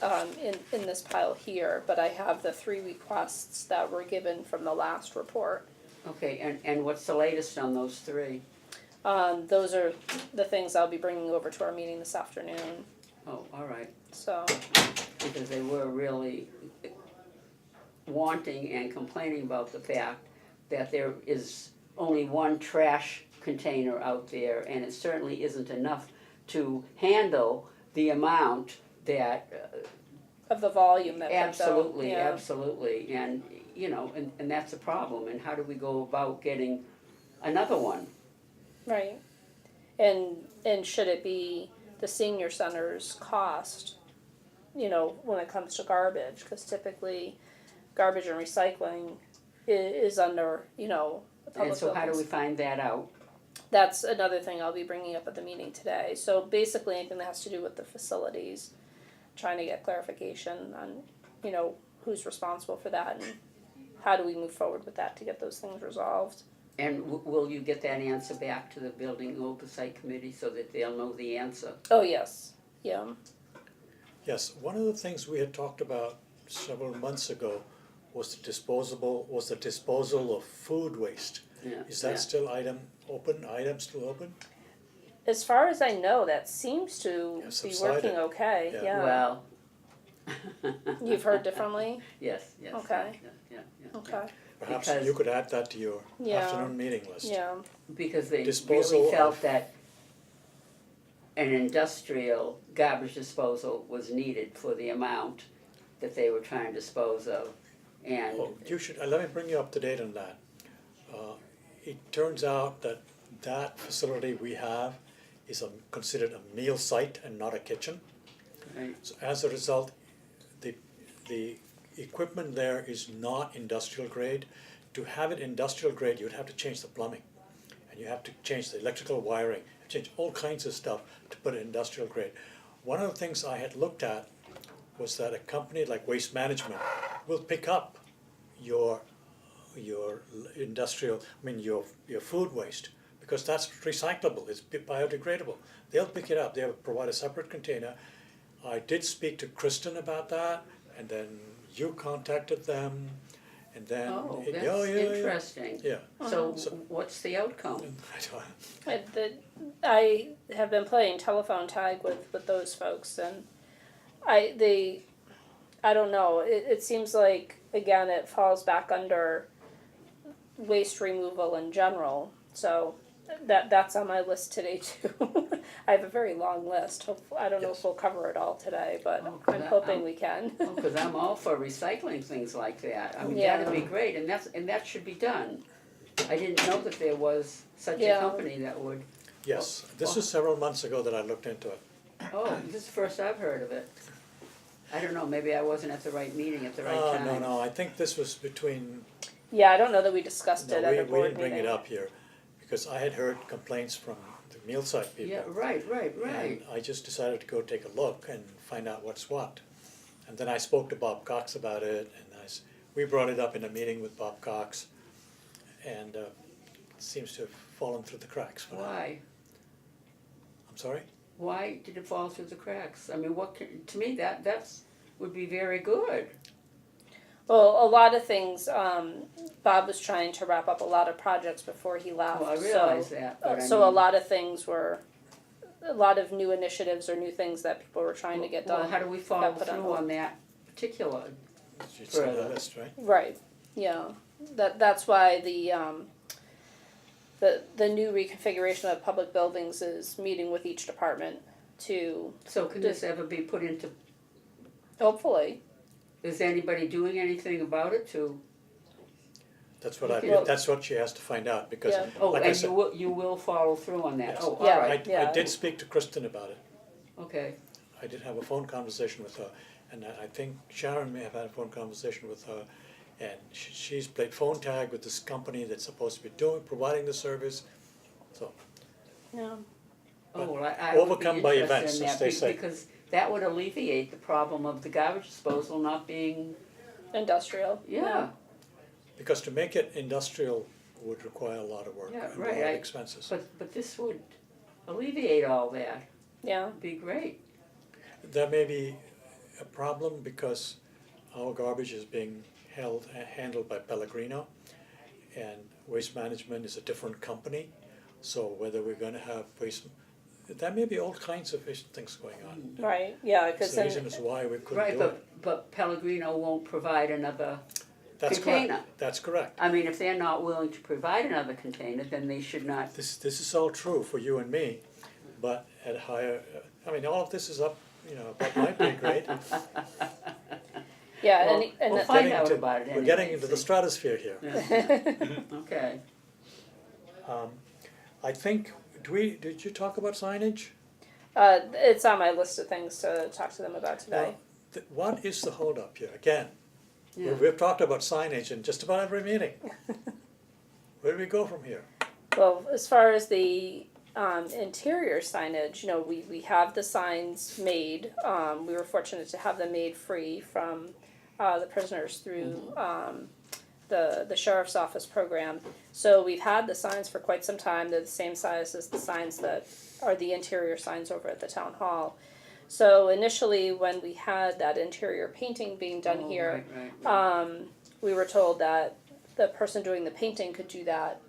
in this pile here, but I have the 3 requests that were given from the last report. Okay, and what's the latest on those 3? Those are the things I'll be bringing over to our meeting this afternoon, Oh, all right, so, because they were really wanting and complaining about the fact that there is only one trash container out there, and it certainly isn't enough to handle the amount that, of the volume that comes out, absolutely, yeah. absolutely, and, you know, and that's a problem, and how do we go about getting another one? Right, and should it be the senior center's cost, you know, when it comes to garbage, cause typically garbage and recycling is under, you know, the public And so how do we buildings. find that out? That's another thing I'll be bringing up at the meeting today, so basically anything that has to do with the facilities, trying to get clarification on, you know, who's responsible for that and how do we move forward with that to get those things resolved. And will you get that answer back to the building oversight committee so that they'll know the answer? Oh, yes, yeah, Yes, one of the things we had talked about several months ago was the disposal of food waste. Yeah, Is that yeah. still item still open? as far as I know, that seems to Yeah, be subsided. working okay, Yeah. yeah. Well. You've heard differently? Yes, yes. Okay. Yeah. Okay, Perhaps Because- you could add that to your Yeah. afternoon meeting list. yeah, Because they Disposal really felt of- that an industrial garbage disposal was needed for the amount that they were trying to dispose of. And, Well, you should, let me bring you up to date on that. It turns out that that facility we have is considered a meal site and not a kitchen. right, So as a result, the equipment there is not industrial grade. To have it industrial grade, you'd have to change the plumbing. And you have to change the electrical wiring, change all kinds of stuff to put it industrial grade. One of the things I had looked at was that a company like Waste Management will pick up your industrial, your food waste, because that's recyclable, it's biodegradable. They'll pick it up, they'll provide a separate container. I did speak to Kristen about that, and then you contacted them, and then. oh, yeah, that's yeah. interesting. Yeah. So So- what's the outcome? I have been playing telephone tag with those folks and I don't know, it seems like, again, it falls back under waste removal in general, so that's on my list today too. I have a very long list, I don't know if Yes. we'll cover it all today, but Oh, I'm that- hoping we can. Oh, cause I'm all for recycling things like that. I mean, Yeah. that'd be great, and that should be done. I didn't know that there was such a Yeah. company that would, Yes, this was several months ago that I looked into it. oh, this is the first I've heard of it. I don't know, maybe I wasn't at the right meeting at the right time. No, I think this was between, Yeah, I don't know that we discussed no, it at we a board didn't bring it meeting. up here, because I had heard complaints from the meal site people. Yeah, right. And I just decided to go take a look and find out what's what. And then I spoke to Bob Cox about it, and we brought it up in a meeting with Bob Cox, and it seems to have fallen through the cracks for now. Why? I'm sorry? Why did it fall through the cracks? I mean, to me, that's, would be very good. Well, a lot of things, Bob was trying to wrap up a lot of projects before he left, Well, I so. realize that, but I So a mean- lot of things were, a lot of new initiatives or new things that people were trying to get Well, done. how do we follow got put on through hold. on that particular? It's on the Further. list, right? Right, yeah, that's why the new reconfiguration of public buildings is meeting with each department to, So can this ever be put into, hopefully, is anybody doing anything about it to? Well- That's what she has to find out, because, Yeah. Oh, like I and said, you will follow through on that? Yes. Oh, Yeah. all right, Yeah. I did speak to Kristen about it. okay. I did have a phone conversation with her, and I think Sharon may have had a phone conversation with her, and she's played phone tag with this company that's supposed to be providing the service, so. yeah, Oh, well, I would be Overcome by events, interested in as that they say. because that would alleviate the problem of the garbage disposal not being, industrial, yeah, Because to make it industrial would require a lot of work Yeah, and a right, lot of I- expenses. but this would alleviate all that, yeah, be great. There may be a problem because our garbage is being handled by Pellegrino, and Waste Management is a different company. So whether we're gonna have waste, there may be all kinds of things going on. Right, yeah, It's cause the then, reason is why we couldn't Right, do it. but Pellegrino won't provide another That's container. correct, that's correct. I mean, if they're not willing to provide another container, then they should not. This is all true for you and me, but at higher, I mean, all of this is up, above my pay grade. yeah, Well, and we'll the- find Getting out to- about it We're getting anyway, into the see. stratosphere here. Okay. I think, did you talk about signage? it's on my list of things to talk to them about today. What is the holdup here? Again, Yeah. we've talked about signage in just about every meeting. Where do we go from here? Well, as far as the interior signage, we have the signs made. We were fortunate to have them made free from the prisoners through the sheriff's office program. So we've had the signs for quite some time. They're the same size as the signs that are the interior signs over at the town hall. So initially, when we had that interior painting being done Oh, here, right. we were told that the person doing the painting could do that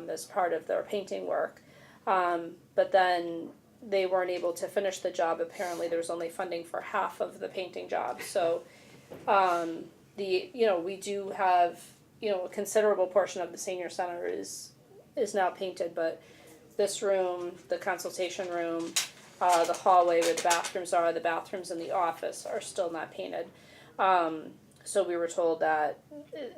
as part of their painting work. But then they weren't able to finish the job. Apparently, there was only funding for half of the painting job. So, we do have, a considerable portion of the senior center is now painted, but this room, the consultation room, the hallway where the bathrooms in the office are still not painted. So we were told that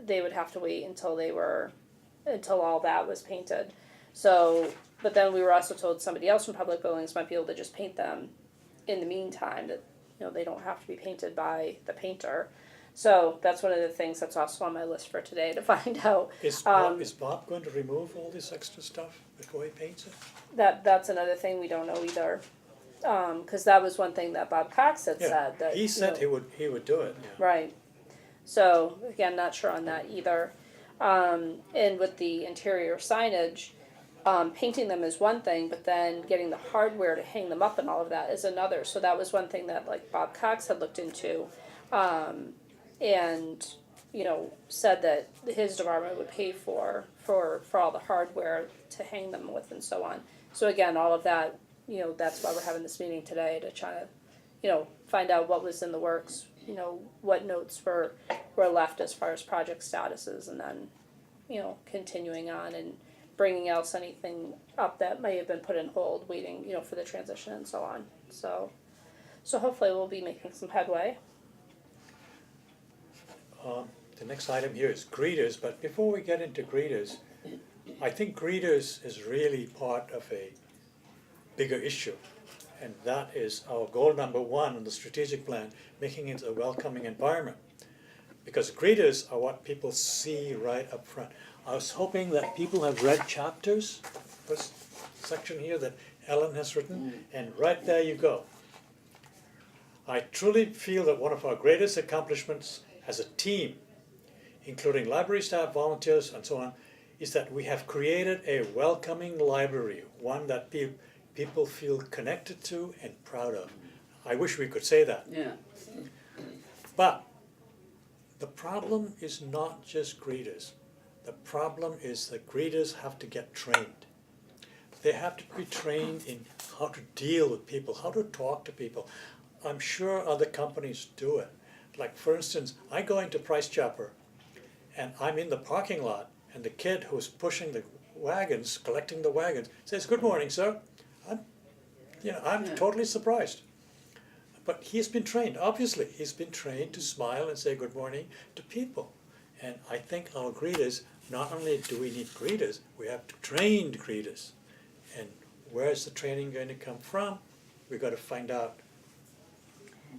they would have to wait until all that was painted. So, but then we were also told somebody else from Public Buildings might be able to just paint them in the meantime, that, they don't have to be painted by the painter. So that's one of the things that's also on my list for today, to find out. Is Bob going to remove all this extra stuff before he paints it? That's another thing we don't know either. Cause that was one thing that Bob Cox had Yeah, said, that, he said he would do it, yeah. Right. So, again, not sure on that either. And with the interior signage, painting them is one thing, but then getting the hardware to hang them up and all of that is another. So that was one thing that, like, Bob Cox had looked into, and, said that his department would pay for all the hardware to hang them with and so on. So again, all of that, that's why we're having this meeting today, to try to, find out what was in the works, what notes were left as far as project statuses, and then, continuing on and bringing else anything up that may have been put in hold, waiting, for the transition and so on. So hopefully we'll be making some headway. The next item here is greeters, but before we get into greeters, I think greeters is really part of a bigger issue. And that is our goal number 1 in the strategic plan, making it a welcoming environment. Because greeters are what people see right up front. I was hoping that people have read chapters, first section here that Ellen has written, and right there you go. I truly feel that one of our greatest accomplishments as a team, including library staff, volunteers, and so on, is that we have created a welcoming library, one that people feel connected to and proud of. I wish we could say that. Yeah. But the problem is not just greeters. The problem is that greeters have to get trained. They have to be trained in how to deal with people, how to talk to people. I'm sure other companies do it. Like, for instance, I go into Price Chopper and I'm in the parking lot, and the kid who's pushing the wagons, collecting the wagons, says, "Good morning, sir." I'm totally surprised. But he's been trained, obviously. He's been trained to smile and say good morning to people. And I think our greeters, not only do we need greeters, we have trained greeters. And where is the training going to come from? We've got to find out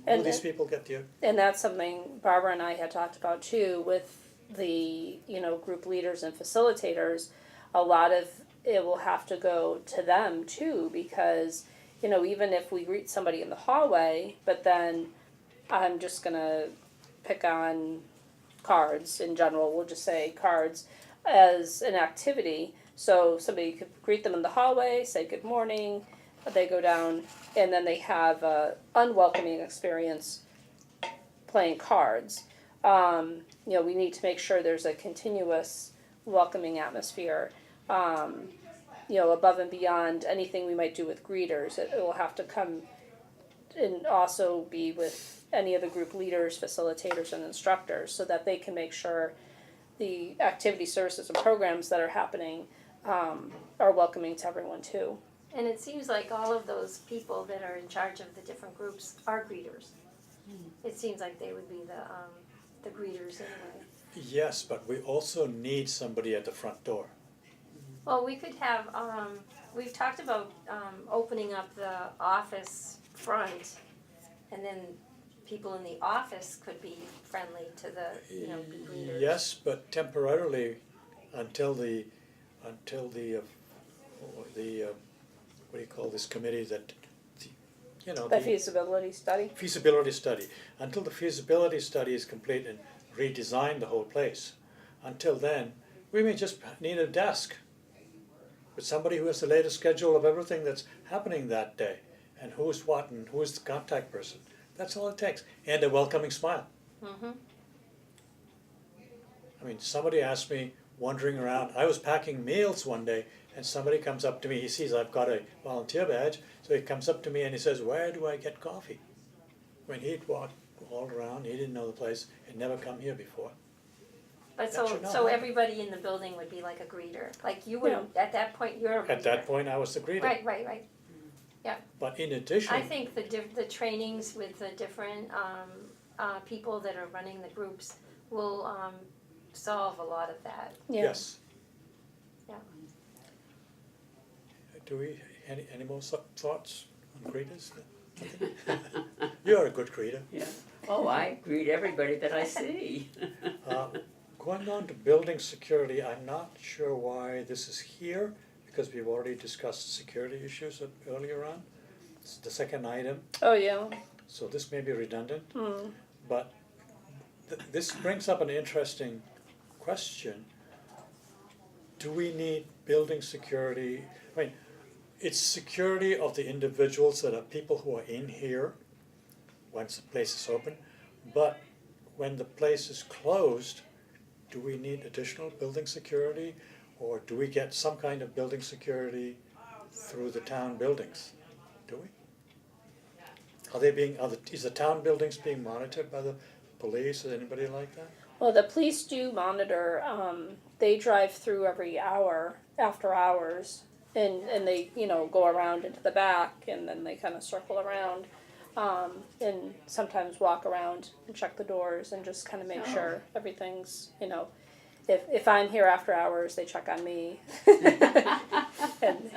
who And- these people get here. And that's something Barbara and I had talked about too, with the, group leaders and facilitators. A lot of it will have to go to them too, because, even if we greet somebody in the hallway, but then I'm just gonna pick on cards in general, we'll just say cards as an activity. So somebody could greet them in the hallway, say good morning, they go down, and then they have a unwelcoming experience playing cards. We need to make sure there's a continuous welcoming atmosphere. above and beyond anything we might do with greeters. It will have to come and also be with any of the group leaders, facilitators, and instructors, so that they can make sure the activity, services, and programs that are happening are welcoming to everyone too. And it seems like all of those people that are in charge of the different groups are greeters. It seems like they would be the greeters anyway. Yes, but we also need somebody at the front door. Well, we could have, we've talked about opening up the office front, and then people in the office could be friendly to the, be greeters. Yes, but temporarily, until the what do you call this committee that, The feasibility study. feasibility study. Until the feasibility study is complete and redesign the whole place. Until then, we may just need a desk with somebody who has the latest schedule of everything that's happening that day, and who's what and who's the contact person. That's all it takes, and a welcoming smile. Mm-hmm. I mean, somebody asked me, wandering around, I was packing meals one day, and somebody comes up to me, he sees I've got a volunteer badge, so he comes up to me and he says, where do I get coffee? I mean, he'd walked all around, he didn't know the place, had never come here before. But That so, should not so happen. everybody in the building would be like a greeter, like you would, Yeah. at that point, you're a greeter. At that point, I was the greeter. Right. But in addition, I think the trainings with the different, people that are running the groups will, solve a lot of that. Yeah. yes. Yeah. Do we, any more thoughts on greeters? You're a good greeter. Yeah. Oh, I greet everybody that I see. Going on to building security, I'm not sure why this is here, because we've already discussed security issues earlier on. It's the second item, Oh, yeah. so this may be redundant, Hmm. but this brings up an interesting question. Do we need building security? I mean, it's security of the individuals that are people who are in here once the place is open, but when the place is closed, do we need additional building security, or do we get some kind of building security through the town buildings? Do we? Is the town buildings being monitored by the police or anybody like that? Well, the police do monitor, they drive through every hour, after hours, and they, go around into the back, and then they kind of circle around, and sometimes walk around and check the doors and just kind of make sure everything's, if I'm here after hours, they check on me. And,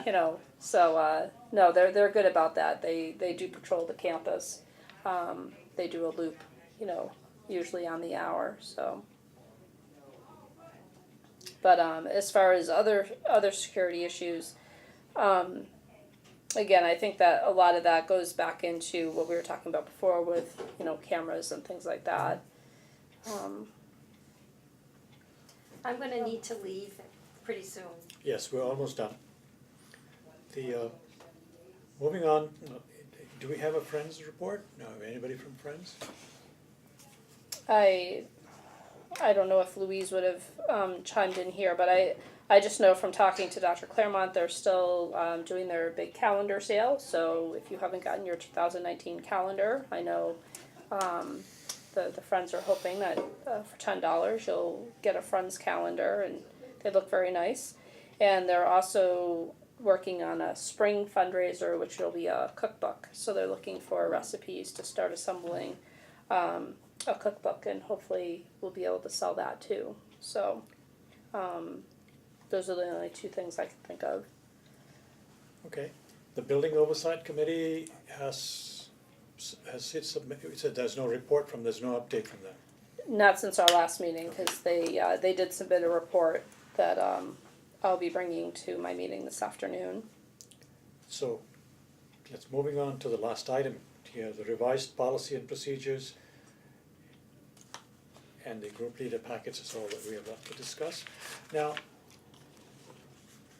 so, no, they're good about that. They do patrol the campus. They do a loop, usually on the hour, so. But as far as other security issues, again, I think that a lot of that goes back into what we were talking about before with, cameras and things like that. I'm gonna need to leave pretty soon. Yes, we're almost done. Moving on, do we have a Friends report? No, anybody from Friends? I don't know if Louise would have chimed in here, but I just know from talking to Dr. Claremont, they're still doing their big calendar sale. So if you haven't gotten your 2019 calendar, I know the Friends are hoping that for $10 you'll get a Friends calendar, and they look very nice. And they're also working on a spring fundraiser, which will be a cookbook. So they're looking for recipes to start assembling a cookbook, and hopefully we'll be able to sell that too. So those are the only two things I can think of. Okay. The Building Oversight Committee has said there's no report from, there's no update from them. Not since our last meeting, because they did submit a report that I'll be bringing to my meeting this afternoon. So moving on to the last item here, the revised policy and procedures and the group leader packets is all that we have left to discuss. Now,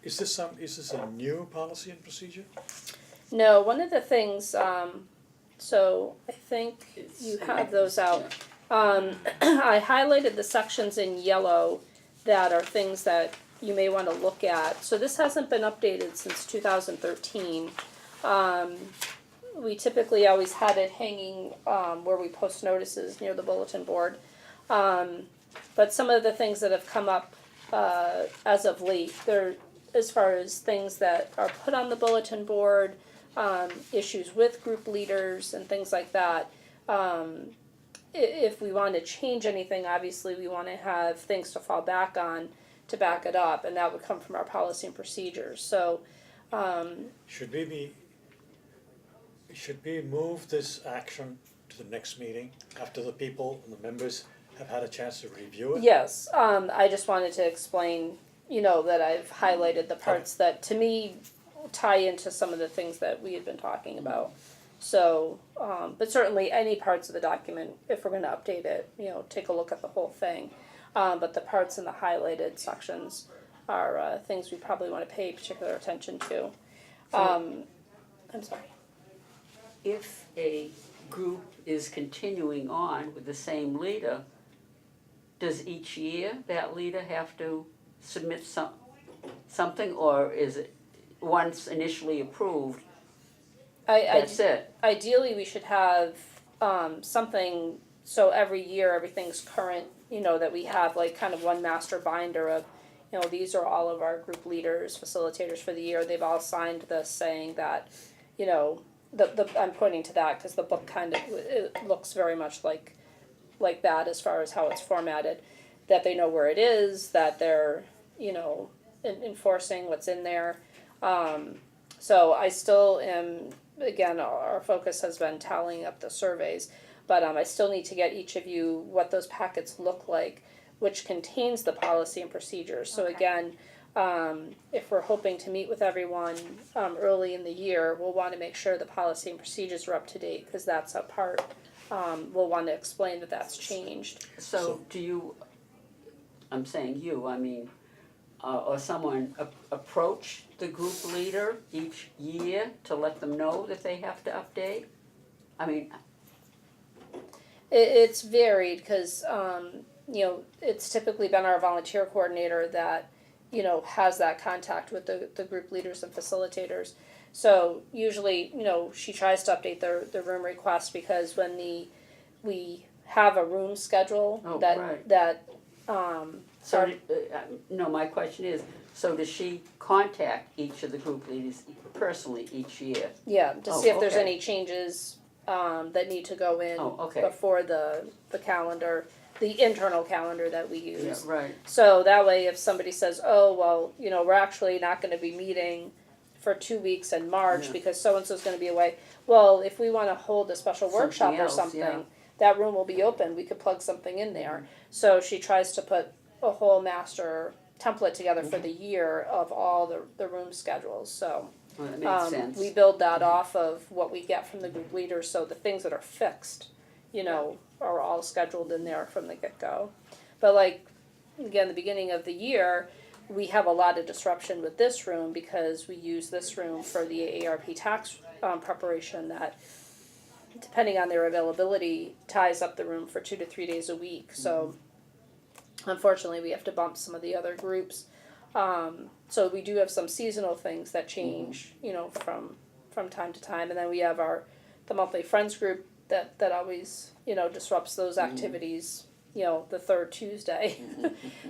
is this a new policy and procedure? No, one of the things, so I think you have those out. I highlighted the sections in yellow that are things that you may wanna look at, so this hasn't been updated since 2013. We typically always had it hanging, where we post notices near the bulletin board. But some of the things that have come up, as of late, they're, as far as things that are put on the bulletin board, issues with group leaders and things like that. If we want to change anything, obviously we want to have things to fall back on to back it up, and that would come from our policy and procedures. So, Should we move this action to the next meeting after the people and the members have had a chance to review it? yes, I just wanted to explain, that I've highlighted the parts that to me tie into some of the things that we had been talking about. So, but certainly any parts of the document, if we're gonna update it, take a look at the whole thing. But the parts in the highlighted sections are, things we probably wanna pay particular attention to. I'm sorry. If a group is continuing on with the same leader, does each year that leader have to submit something, or is it once initially approved, that's it? Ideally, we should have, something, so every year, everything's current, that we have like kind of one master binder of, these are all of our group leaders, facilitators for the year, they've all signed this saying that, I'm pointing to that because the book kind of, it looks very much like that as far as how it's formatted, that they know where it is, that they're, enforcing what's in there. So I still am, again, our focus has been tallying up the surveys, but I still need to get each of you what those packets look like, which contains the policy and procedures. So Okay. again, if we're hoping to meet with everyone early in the year, we'll want to make sure the policy and procedures are up to date, because that's a part, we'll want to explain that that's changed. So do you, I'm saying you, I mean, or someone approach the group leader each year to let them know that they have to update? I mean, It's varied, because, it's typically been our volunteer coordinator that, has that contact with the group leaders and facilitators. So usually, she tries to update the room request, because when we have a room schedule Oh, that, right. that, so, no, my question is, so does she contact each of the group leaders personally each year? yeah, to Oh, see if there's okay. any changes, that need to go in Oh, okay. before the calendar, the internal calendar that we use. Yeah, right, So that way, if somebody says, oh, well, we're actually not gonna be meeting for 2 weeks in March Yeah. because so-and-so's gonna be away, well, if we wanna hold a special workshop or else, something, yeah. that room will be open, we could plug something in there. So she tries to put a whole master template together for the year of all the room schedules, so. well, that makes sense. We build that off of what we get from the group leaders, so the things that are fixed, are all scheduled in there from the get-go. But like, again, the beginning of the year, we have a lot of disruption with this room because we use this room for the AARP tax preparation that, depending on their availability, ties up the room for 2 to 3 days a week, so unfortunately, we have to bump some of the other groups. So we do have some seasonal things that change, from time to time, and then we have the monthly friends group that always, disrupts those activities, the third Tuesday.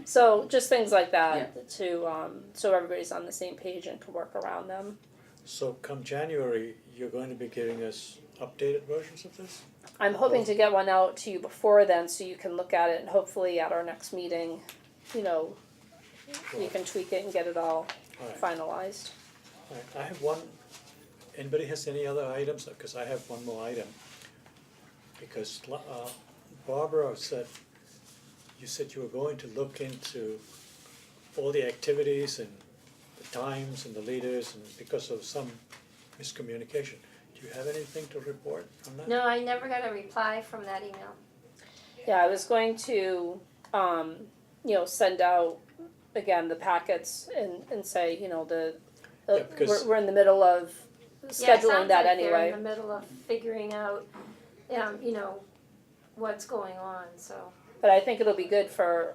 So just things like that so everybody's on the same page and can work around them. So come January, you're going to be giving us updated versions of this? I'm hoping to get one out to you before then, so you can look at it, and hopefully at our next meeting, you can tweak it and get it all Alright, finalized. alright, I have one, anybody has any other items, because I have one more item. Because Barbara said, you said you were going to look into all the activities and the times and the leaders, and because of some miscommunication. Do you have anything to report on that? No, I never got a reply from that email. Yeah, I was going to, send out, again, the packets and say, Yeah, because- we're in the middle of Yeah, it scheduling sounds that like anyway. they're in the middle of figuring out, what's going on, so. But I think it'll be good for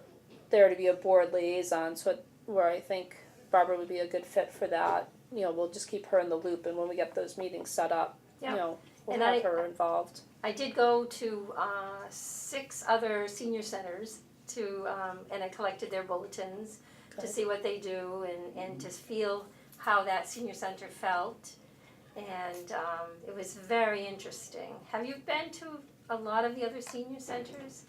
there to be a board liaison, so where I think Barbara would be a good fit for that. You know, we'll just keep her in the loop, and when we get those meetings set up, Yeah. you know, we'll And have her involved. I did go to 6 other senior centers and I collected their bulletins to Good. see what they do and to feel how that senior center felt. And it was very interesting. Have you been to a lot of the other senior centers,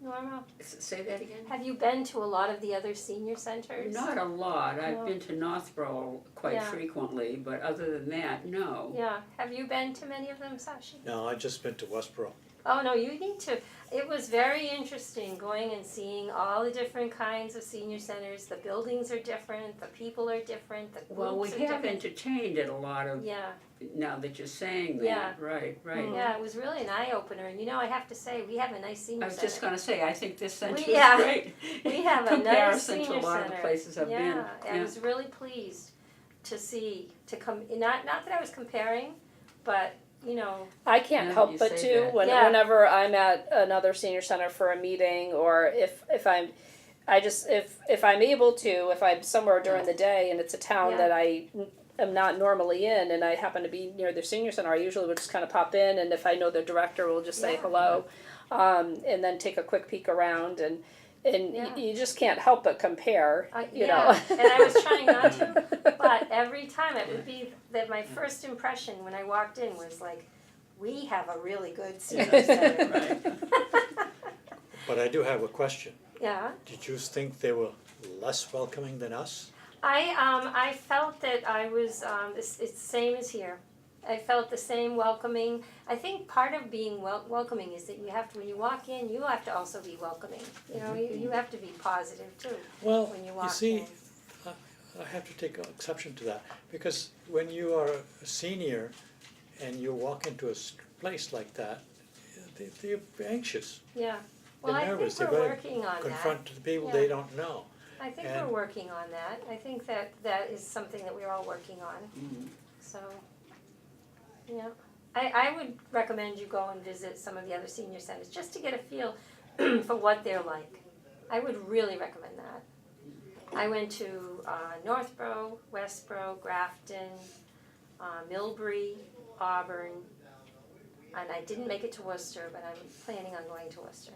Norma? Say that again? Have you been to a lot of the other senior centers? Not a lot, I've No. been to Northborough quite Yeah. frequently, but other than that, no. Yeah. Have you been to many of them, Sashi? No, I just been to Westboro. Oh, no, you need to. It was very interesting going and seeing all the different kinds of senior centers. The buildings are different, the people are different, the Well, we groups are have different. entertained at a lot of, Yeah, now that you're saying Yeah. that, right, right. yeah, it was really an eye-opener. And I have to say, we have a nice senior I was center. just gonna say, I think this center is Yeah. great. We have a nice Comparison senior to a lot of the center. places I've been. Yeah, I was really pleased to see, not that I was comparing, but, I can't Now help you but say to that. Yeah. whenever I'm at another senior center for a meeting, or if I'm able to, if I'm somewhere during the day and it's a town Yeah. that I am not normally in, and I happen to be near the senior center, I usually would just kind of pop in, and if I know the director, we'll just say Yeah. hello, and then take a quick peek around, and Yeah. you just can't help but compare, you yeah, know. and I was trying not to, but every time it would be that my first impression when I walked in was like, we have a really good senior center. Right. But I do have a question. Yeah, Did you think they were less welcoming than us? I felt that I was, it's the same as here. I felt the same welcoming. I think part of being welcoming is that you have to, when you walk in, you have to also be welcoming. You have to be positive too. Well, When you you walk see, in. I have to take exception to that, because when you are a senior and you walk into a place like that, they're anxious, Yeah, well, they're I think nervous, they're we're gonna working on that. confront the people Yeah. they don't know. I think and- we're working on that. I think that is something that we're all working on. Mhm. So, yeah. I would recommend you go and visit some of the other senior centers, just to get a feel for what they're like. I would really recommend that. I went to Northborough, Westborough, Grafton, Millbury, Auburn, and I didn't make it to Worcester, but I'm planning on going to Worcester.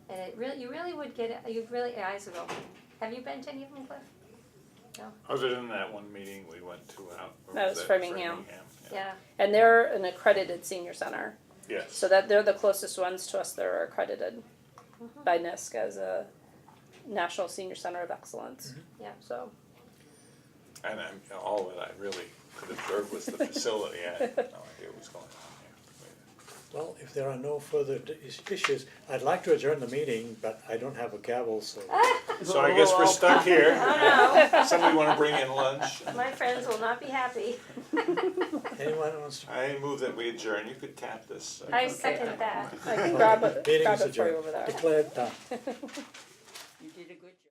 And you really would your eyes would open. Have you been to any of them, Cliff? Other than that one meeting we went to out. That was Framingham. Yeah, And they're an accredited senior center, Yes. so that they're the closest ones to us that are accredited by NISC as a National Senior Center of Excellence. Yeah. So, And all that I really could observe was the facility. I had no idea what was going on Well, if there are no further issues, I'd like to adjourn the meeting, but I don't have a gavel, so. here. So I guess we're stuck here. Oh no, Somebody wanna bring in lunch? my friends will not be happy. Anyone wants to? I move that we adjourn. You could tap this. I second that. I can grab it Meeting for is you adjourned. over there. Declared done. You did a good job.